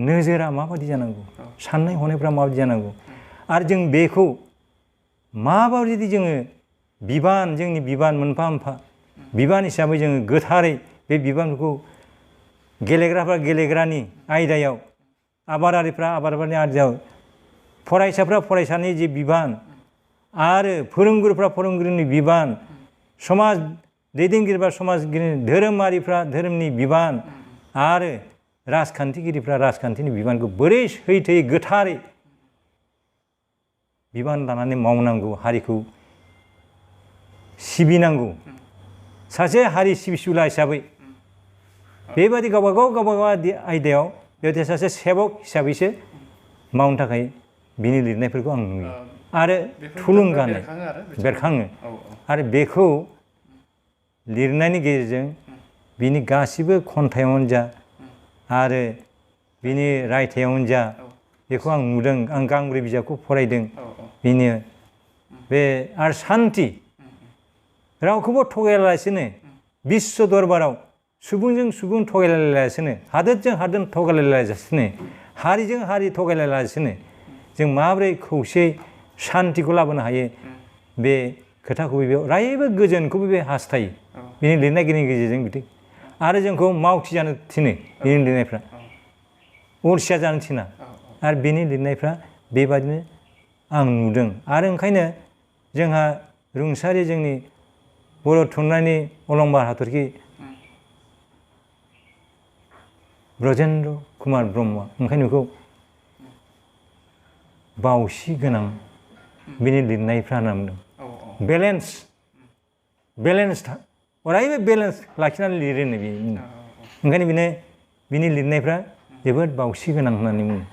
नोजोरा माबादि जानांगौ साननाय हनायफ्रा माबादि जानांगौ आरो जों बेखौ माबायदि जोङो बिबान जोंनि बिबान मोनफा मोनफा बिबान हिसाबै जोङो गोथारै बे बिबानफोरखौ गेलेग्राफ्रा गेलेग्रानि आयदायाव आबादारिफ्रा आबादारिनि आयदायाव फरायसाफ्रा फरायसानि जि बिबान आरो फोरोंगुरुफ्रा फोरोंगुरुनि बिबान समाज दैदेनगिरिफ्रा समाजगिरि धोरोमारिफ्रा धोरोमनि बिबान आरो राजखान्थिगिरिफ्रा राजखान्थिनि बिबानखौ बोरै सैथोयै गोथारै बिबान लानानै मावनांगौ हारिखौ सिबिनांगौ सासे हारि सिबिसुला हिसाबै बेबायदि गावबागाव आयदायाव बेबायदि सासे सेबक हिसाबैसो मावनो थाखाय बिनि लिरनायफोरखौ आं नुयो आरो थुलुंगा बेरखाङो आरो बेखौ लिरनायनि गेजेरजों बिनि गासिबो खन्थाइयावनो जा आरो बिनि रायथाइयावनो जा बेखौ आं नुदों आं गांब्रै बिजाबखौ फरायदों बिनि बे आरो सान्थि रावखौबो थगायालासिनो बिश्व दरबाराव सुबुंजों सुबुं थगायलायालासिनो हादोरजों हादोर थगायलायालासिनो हारिजों हारि थगायलायालासिनो जों माबोरै खौसेयै सान्थिखौ लाबोनो हायो बे खोथाखौबो बेयाव रायबो गोजोनखौबो बे हास्थायो बिनि लिरनायनि गेजेरजों बिदि आरो जोंखौ मावथि जानो थिनो बिनि लिरनायफ्रा अलसिया जानो थिना आरो बिनि लिरनायफ्रा बेबादिनो आं नुदों आरो ओंखायनो जोंहा रुंसारि जोंनि बर' थुनलाइनि अलंबार हाथरखि ब्रजेन्द्र कुमार ब्रह्मआ ओंखायनो बेखौ बावसि गोनां बिनि लिरनायफ्रा होनना बुंदों बेलेन्स अरायबो बेलेन्स लाखिनानै लिरोनो बे ओंखायनो बिनि लिरनायफ्रा जोबोद बावसि गोनां होननानै बुङो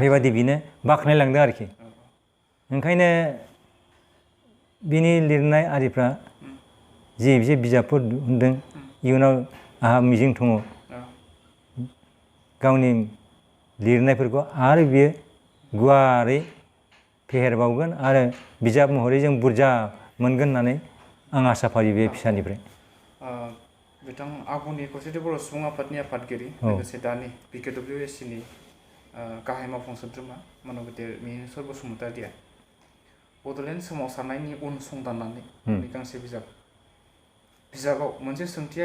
बेबायदि बिनो बाख्नायलांदों आरोखि ओंखायनो बिनि लिरनाय आरिफ्रा जे बिजाबफोर दिहुनदों इयुनाव आंहा मिजिं दङ गावनि लिरनायफोरखौ आरो बियो गुवारै फेहेरबावगोन आरो बिजाब महरै जों बुरजा मोनगोन होननानै आं आसा फारियो बे फिसानिफ्राय बिथां आगुनि खौसेथि बर' सुबुं आफादनि आफादगिरि लोगोसे दानि BKWSCनि गाहाय मावफुं सोद्रोमा मानबगेदेर मिहिरचर बसुमतारिया बड'लेण्ड सोमावसारनायनि उन संदाननानै गांसे बिजाबाव मोनसे सोंथि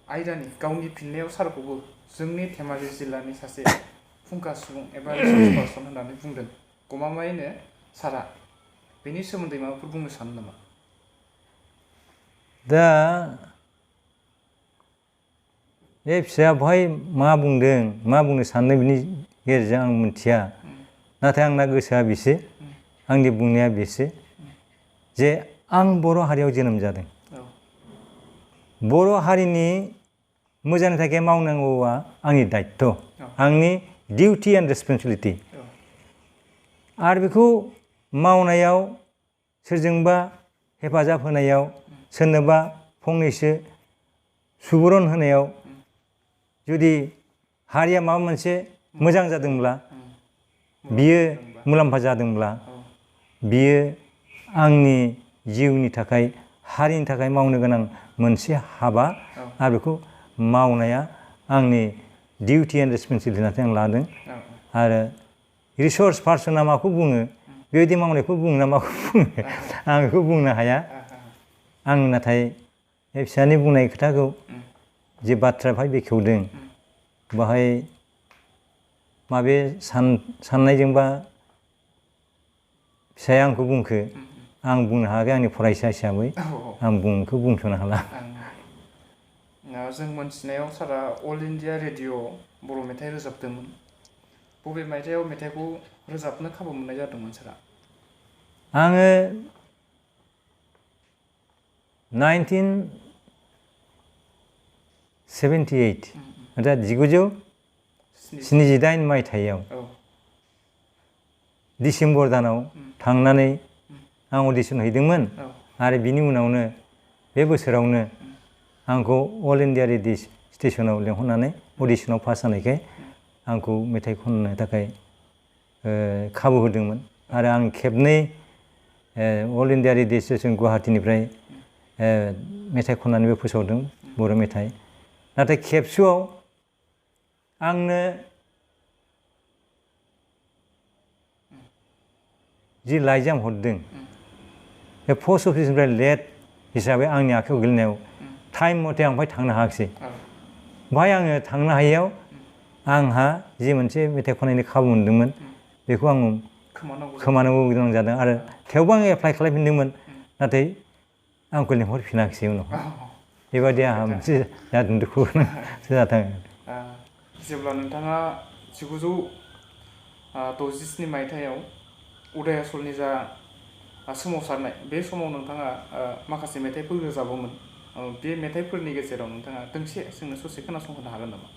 आयदानि गावनि फिननायाव सारखौबो जोंनि धेमाजि जिल्लानि सासे फुंखा सुबुं एबा रिसार्च पार्सन होननानै बुंदों गमामायैनो सारा बेनि सोमोन्दै माबाफोर बुंनो सानो नामा? दा बे फिसाया बहाय मा बुंदों मा बुंनो सानदों बिनि गेजेरजों आं मिथिया नाथाय आंना गोसोआ बेसो आंनि बुंनाया बेसो जे आं बर' हारियाव जोनोम जादों बर' हारिनि मोजांनि थाखाय मावनांगौआ आंनि दायित्व आंनि डिउटि एन्ड रेसपन्सिबिलिटि आरो बेखौ मावनायाव सोरजोंबा हेफाजाब होनायाव सोरनोबा फंनैसो सुबुरुन होनायाव जुदि हारिया माबा मोनसे मोजां जादोंब्ला बियो मुलाम्फा जादोंब्ला बियो आंनि जिउनि थाखाय हारिनि थाखाय मावनो गोनां मोनसे हाबा आरो बेखौ मावनाया आंनि डिउटि एन्ड रेसपन्सिबिलिटि होननानै आं लादों आरो रिसर्स पार्सना माखौ बुङो बेबायदि मावनायखौ बुङो ना माखौ बुङो आं बेखौ बुंनो हाया आं नाथाय बे फिसानि बुंनाय खोथाखौ जे बाथ्रा बेहाय बेखेवदों बाहाय माबे साननायजोंबा फिसाया आंखौ बुंखो आं बुंनो हायाखै आंनि फरायसा हिसाबै आं बुंखौ बुंथ'नो हाला जों मोनथिनायाव सारा अल इन्डिया रेडिअ बर' मेथाइ रोजाबदोंमोन बबे मायथाइयाव मेथाइखौ रोजाबनो खाबु मोननाय जादोंमोन सारा? आङो 1978 अर्थात 1978 मायथाइयाव औ डिसेम्बर दानाव थांनानै आं अडिसन हैदोंमोन औ आरो बिनि उनावनो बे बोसोरावनो आंखौ अल इन्डिया रेडिअ स्टेसनाव लेंहरनानै अडिसनाव पास जानायखाय आंखौ मेथाइ खननो थाखाय खाबु होदोंमोन आरो आं खेबनै अल इन्डिया रेडिअ स्टेसन गुवाहाटीनिफ्राय मेथाइ खननानैबो फोसावदों बर' मेथाइ। नाथाय खेबसुआव आंनो जि लाइजाम हरदों बे पस्ट अफिसनिफ्राय लेट हिसाबै आंनि आखायाव गोलैनायाव टाइम मथे आं बेहाय थांनो हायाखिसै। बेहाय आङो थांनो हायैयाव आंहा जि मोनसे मेथाइ खननायनि खाबु मोनदोंमोन बेखौ आं खोमानांगौ गोनां जादों आरो थेवबो आं एप्लाइ खालामफिनदोंमोन नाथाय आंखौ लिंहरफिनाखिसै उनाव। बेबायदि आंहा मोनसे जादों दुखु गोनां जादों। जेब्ला नोंथाङा 1967 मायथाइयाव उदयाचलनि जा सोमावसारनाय बे समाव नोंथाङा माखासे मेथाइफोर रोजाबोमोन। बे मेथाइफोरनि गेजेराव नोंथाङा दोंसे जोंनो ससे खोनासंहोनो हागोन नामा?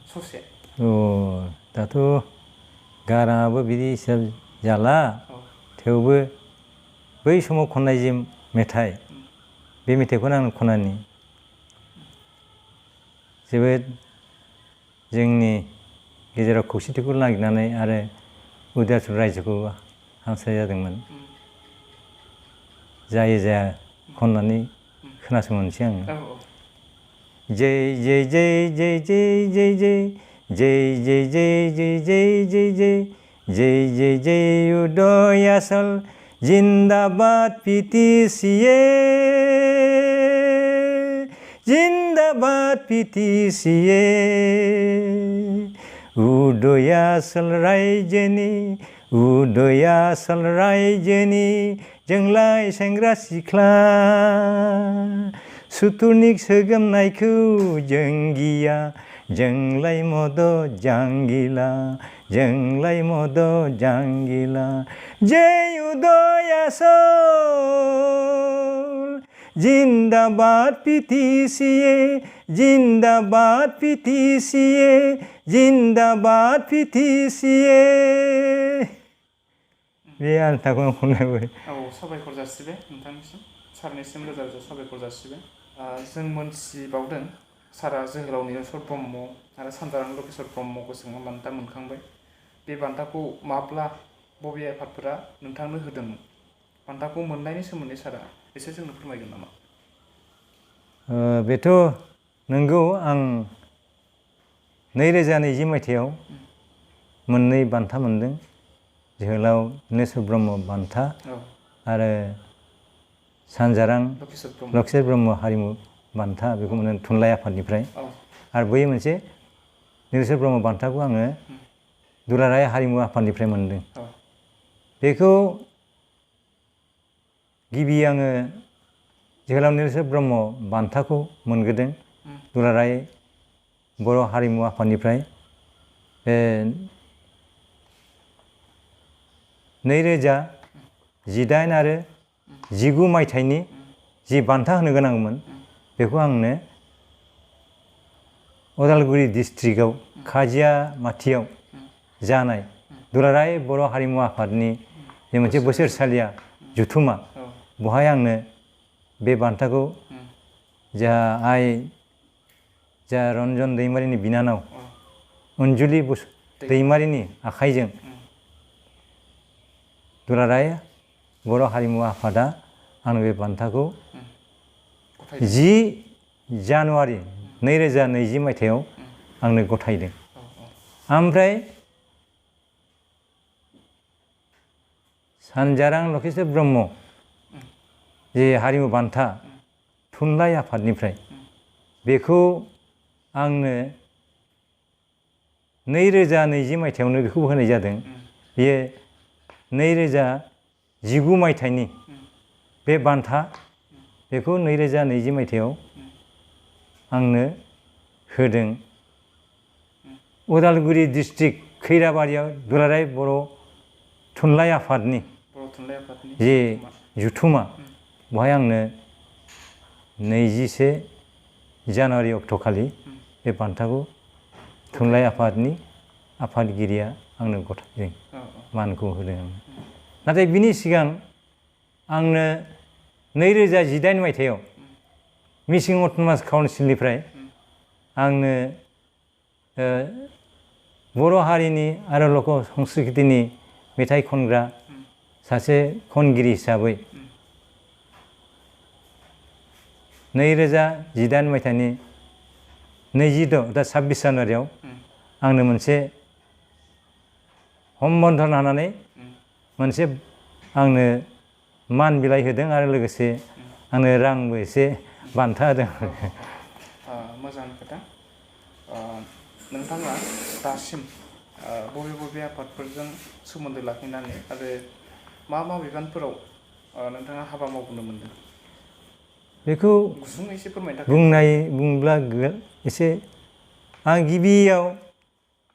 ससे। दाथ' गाराङाबो बिदि हिसाब जाला थेवबो बै समाव खननाय जि मेथाइ बे मेथाइखौनो आं खननानै जोबोद जोंनि गेजेराव खौसेथिखौ नागिरनानै आरो उदयाचल रायजोखौ हांख्रायनाय जादोंमोन। जायो जाया खननानै खोनासंहोनोसै आङो। जै जै जै जै जै जै जै जै जै जै जै जै जै जै जै जै जै उदयाचल जिन्दाबाद पिटिसिए जिन्दाबाद पिटिसिए उदयाचल रायजोनि जोंलाय सेंग्रा सिख्ला सुथुरनि सोगोमनायखौ जों गिया जोंलाय मदद जांगिला जोंलाय मदद जांगिला जै उदयाचल जिन्दाबाद पिटिसिए जिन्दाबाद पिटिसिए जिन्दाबाद पिटिसिए। बे आन्थाखौ आं खननाय। साबायखर जासिबाय नोंथांनिसिम, सारनिसिम रोजा रोजा साबायखर जासिबाय। जों मोनथिबावदों सारा जोहोलाव नीलेश्वर ब्रह्म आरो सानजारां लकेश्वर ब्रह्म गोसोखां बान्था मोनखांबाय। बे बान्थाखौ माब्ला बबे आफादफोरा नोंथांनो होदोंमोन? बान्थाखौ मोननायनि सोमोन्दै सारा एसे जोंनो फोरमायगोन नामा? बेथ' नंगौ, आं 2020 मायथाइयाव मोननै बान्था मोनदों। जोहोलाव नीलेश्वर ब्रह्म बान्था आरो सानजारां लकेश्वर ब्रह्म हारिमु बान्था बेखौ मोनो थुनलाइ आफादनिफ्राय। आरो बै मोनसे नीलेश्वर ब्रह्म बान्थाखौ आङो दुलाराय हारिमु आफादनिफ्राय मोनदों। बेखौ गिबि आङो जोहोलाव नीलेश्वर ब्रह्म बान्थाखौ मोनग्रोदों दुलाराय बर' हारिमु आफादनिफ्राय। 2018 आरो 19 मायथाइनि जि बान्था होनो गोनांमोन बेखौ आंनो उदालगुरि डिस्ट्रिक्टआव काजियामाथियाव जानाय दुलाराय बर' हारिमु आफादनि जे मोनसे बोसोरसालिया जथुमा बहाय आंनो बे बान्थाखौ जा रन्जन दैमारिनि बिनानाव अनजुलि दैमारिनि आखाइजों दुलाराय बर' हारिमु आफादा आंनो बे बान्थाखौ 10 जानुवारि 2020 मायथाइयाव आंनो गथायदों। ओमफ्राय सानजारां लकेश्वर ब्रह्म जे हारिमु बान्था थुनलाइ आफादनिफ्राय बेखौ आंनो 2020 मायथाइयावनो बेखौ होनाय जादों। बेयो 2019 मायथाइनि बे बान्था बेखौ 2020 मायथाइयाव आंनो होदों। उदालगुरि डिस्ट्रिक्ट खैराबारियाव दुलाराय बर' थुनलाइ आफादनि बर' थुनलाइ आफादनि जे जुथुमा बेवहाय आंनो 21 जानुवारि अक्ट'खालि बे बान्थाखौ थुनलाइ आफादनि आफादगिरिया आंनो गथायदों, मानखौ होदों। नाथाय बिनि सिगां आंनो 2018 मायथाइयाव मिसिं अट'नमास काउन्सिलनिफ्राय आंनो बर' हारिनि आरो लक संस्कृतिनि मेथाइ खनग्रा सासे खनगिरि हिसाबै 2018 मायथाइनि 26 जानुवारियाव आंनो मोनसे हमबन्धन होनानै मोनसे आंनो मान बिलाइ होदों आरो लोगोसे आंनो रांबो एसे बान्था होदों। मोजां खोथा। नोंथाङा दासिम बबे बबे आफादफोरजों सोमोन्दो लाखिनानै आरो मा मा बिबानफोराव नोंथाङा हाबा मावबोनो मोनदों? बेखौ गुसुङै एसे फोरमायनो थाखाय बुंब्ला एसे आं गिबियाव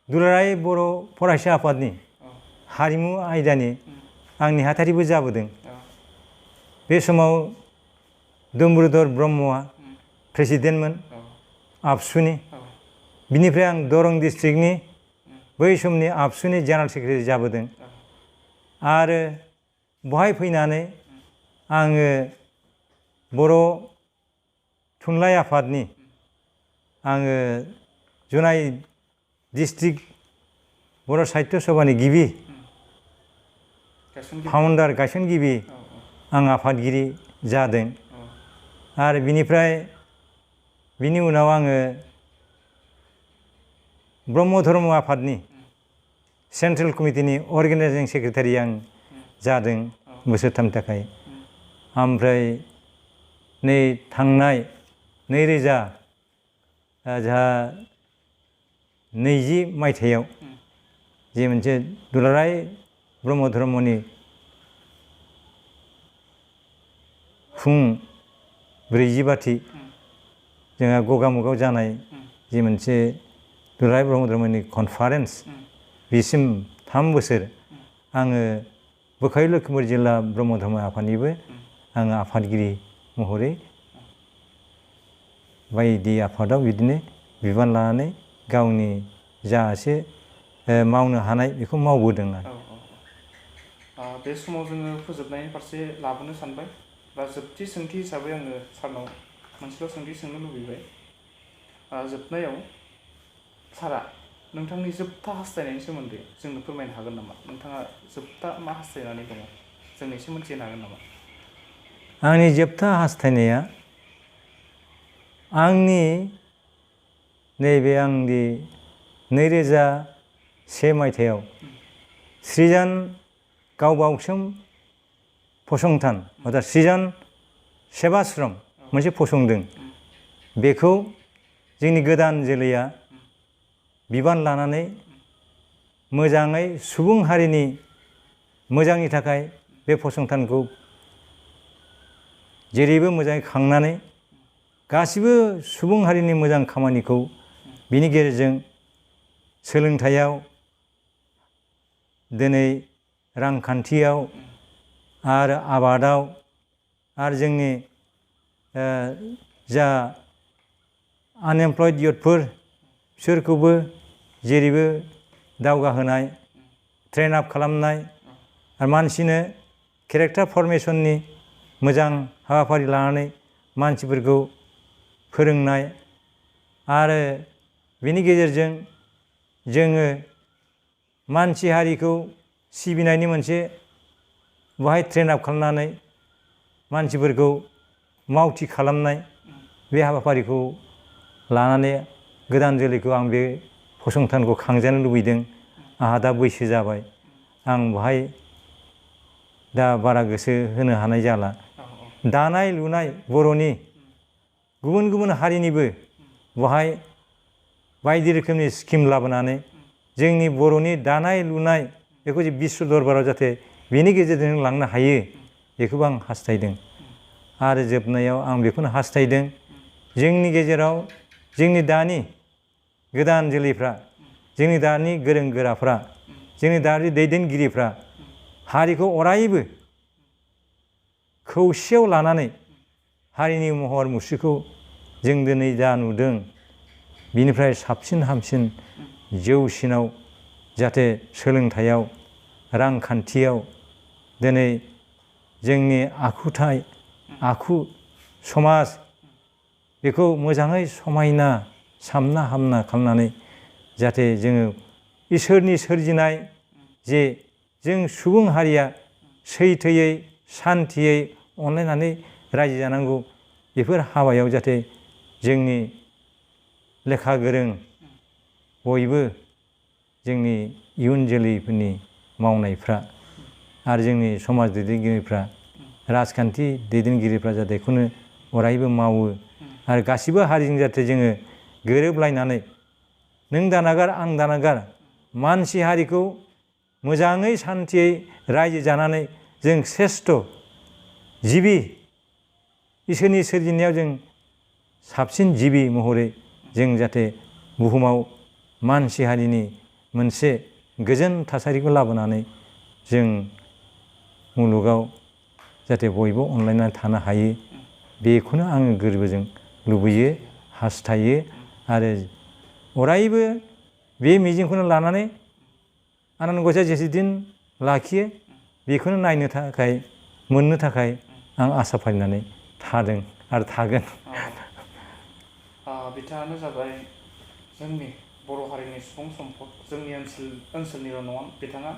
दुलाराय बर' फरायसा आफादनि हारिमु आयदानि आं नेहाथारिबो जाबोदों। बे समाव डमरुधर ब्रह्मआ प्रेसिडेन्टमोन आबसुनि। बिनिफ्राय आं दरं डिस्ट्रिक्टनि बै समनि आबसुनि जेनेरेल सेक्रेटारि जाबोदों। आरो बहाय फैनानै आङो बर' थुनलाइ आफादनि आङो जनाय डिस्ट्रिक्ट बर' साहित्य सभानि गिबि फाउन्डार गायसनगिरि आं आफादगिरि जादों। आरो बिनि उनाव आङो ब्रह्म धर्म आफादनि सेन्ट्रेल कमिटिनि अर्गेनाइजिं सेक्रेटारि आं जादों बोसोरथामनि थाखाय। ओमफ्राय नै थांनाय 2020 मायथाइयाव जे मोनसे दुलाराय ब्रह्म धर्मनि 40बाथि जोंहा गगामुगाव जानाय जे मोनसे दुलाराय ब्रह्म धर्मनि कनफारेन्स, बिसिम 3 बोसोर आङो बोखायो लखिमपुर जिल्ला ब्रह्म धर्म आफादनिबो आङो आफादगिरि महरै बायदि आफादाव बिदिनो बिबान लानानै गावनि जा एसे मावनो हानाय बेखौ मावबोदों आरो। बे समाव जोङो फोजोबनायनि फारसे लाबोनो सानबाय, बा जोबथि सोंथि हिसाबै आङो सारनाव मोनसेल' सोंथि सोंनो लुबैबाय। जोबनायाव सारा नोंथांनि जोबथा हास्थायनायनि सोमोन्दै जोंनो फोरमायनो हागोन नामा? नोंथाङा जोबथा मा हास्थायनानै दङ जोंनो एसे मिथिहोनो हागोन नामा? आंनि जोबथा हास्थायनाया आंनि नैबे आंनि 2001 मायथाइयाव सृजन गावबावसोम फसंथान अर्थात सृजन सेवाश्रम मोनसे फसंदों। बेखौ जोंनि गोदान जोलैया बिबान लानानै मोजाङै सुबुं हारिनि मोजांनि थाखाय बे फसंथानखौ जेरैबो मोजाङै खांनानै गासिबो सुबुं हारिनि मोजां खामानिखौ बिनि गेजेरजों सोलोंथायाव, दिनै रांखान्थियाव आरो आबादाव आरो जोंनि जा आनएमप्लयड इयुथफोर बिसोरखौबो जेरैबो दावगाहोनाय, ट्रेन आप खालामनाय आरो मानसिनो केरेक्टार फरमेसननि मोजां हाबाफारि लानानै मानसिफोरखौ फोरोंनाय आरो बेनि गेजेरजों जोङो मानसि हारिखौ सिबिनायनि मोनसे बाहाय ट्रेन आप खालामनानै मानसिफोरखौ मावथि खालामनाय, बे हाबाफारिखौ लानानै गोदान जोलैखौ आं बे फसंथानखौ खांजानो लुबैदों। आंहा दा बैसो जाबाय, आं बाहाय दा बारा गोसो होनो हानाय जाला। दानाय लुनाय बर'नि गुबुन गुबुन हारिनिबो बाहाय बायदि रोखोमनि स्किम लाबोनानै जोंनि बर'नि दानाय लुनाय बेखौ जे बिश्व दरबाराव जाहाथे बेनि गेजेरजों लांनो हायो, बेखौबो आं हास्थायदों। आरो जोबनायाव आं बेखौनो हास्थायदों, जोंनि गेजेराव जोंनि दानि गोदान जोलैफ्रा, जोंनि दानि गोरों गोराफ्रा, जोंनि दानि दैदेनगिरिफ्रा हारिखौ अरायबो खौसेयाव लानानै हारिनि महर मुस्रिखौ जों दिनै जा नुदों बिनिफ्राय साबसिन हामसिन जौसिनाव जाहाथे सोलोंथायाव रांखान्थियाव दिनै जोंनि आखुथाय आखु समाज बेखौ मोजाङै समायना सामना हामना खालामनानै जाहाथे जोङो इसोरनि सोरजिनाय जे जों सुबुं हारिया सैथोयै सान्थियै अनलायनानै रायजो जानांगौ बेफोर हाबायाव जाहाथे जोंनि लेखा गोरों बयबो जोंनि इयुन जोलैफोरनि मावनायफ्रा आरो जोंनि समाज दैदेनगिरिफ्रा राजखान्थि दैदेनगिरिफ्रा जाहाथे बेखौनो अरायबो मावो आरो गासिबो हारिजों जाहाथे जोङो गोरोबलायनानै नों दानागार आं दानागार मानसि हारिखौ मोजाङै सान्थियै रायजो जानानै जों श्रेष्ठ जिबि इसोरनि सोरजिनायाव जों साबसिन जिबि महरै जों जाहाथे बुहुमाव मानसि हारिनि मोनसे गोजोन थासारिखौ लाबोनानै जों मुलुगाव जाहाथे बयबो अनलायनानै थानो हायो बेखौनो आङो गोरबोजों लुबैयो हास्थायो आरो अरायबो बे मिजिंखौनो लानानै आनान गसाइया जेसेदिन लाखियो बेखौनो नायनो थाखाय मोननो थाखाय आं आसा फारिनानै थादों आरो थागोन। बिथाङानो जाबाय जोंनि बर' हारिनि सुबुं सम्पद जोंनि ओनसोलनिल' नङा बिथाङा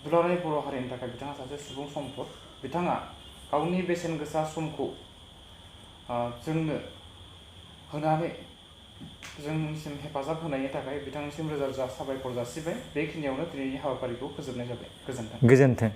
दुलाराय बर' हारिनि थाखाय बिथाङा सासे सुबुं सम्पद बिथाङा गावनि बेसेन गोसा समखौ जोंनो होनानै जोंनिसिम हेफाजाब होनायनि थाखाय बिथांनिसिम रोजा रोजा साबायखर जासिबाय बेखिनियावनो दिनैनि हाबाफारिखौ फोजोबनाय जाबाय गोजोन्थों। गोजोन्थों।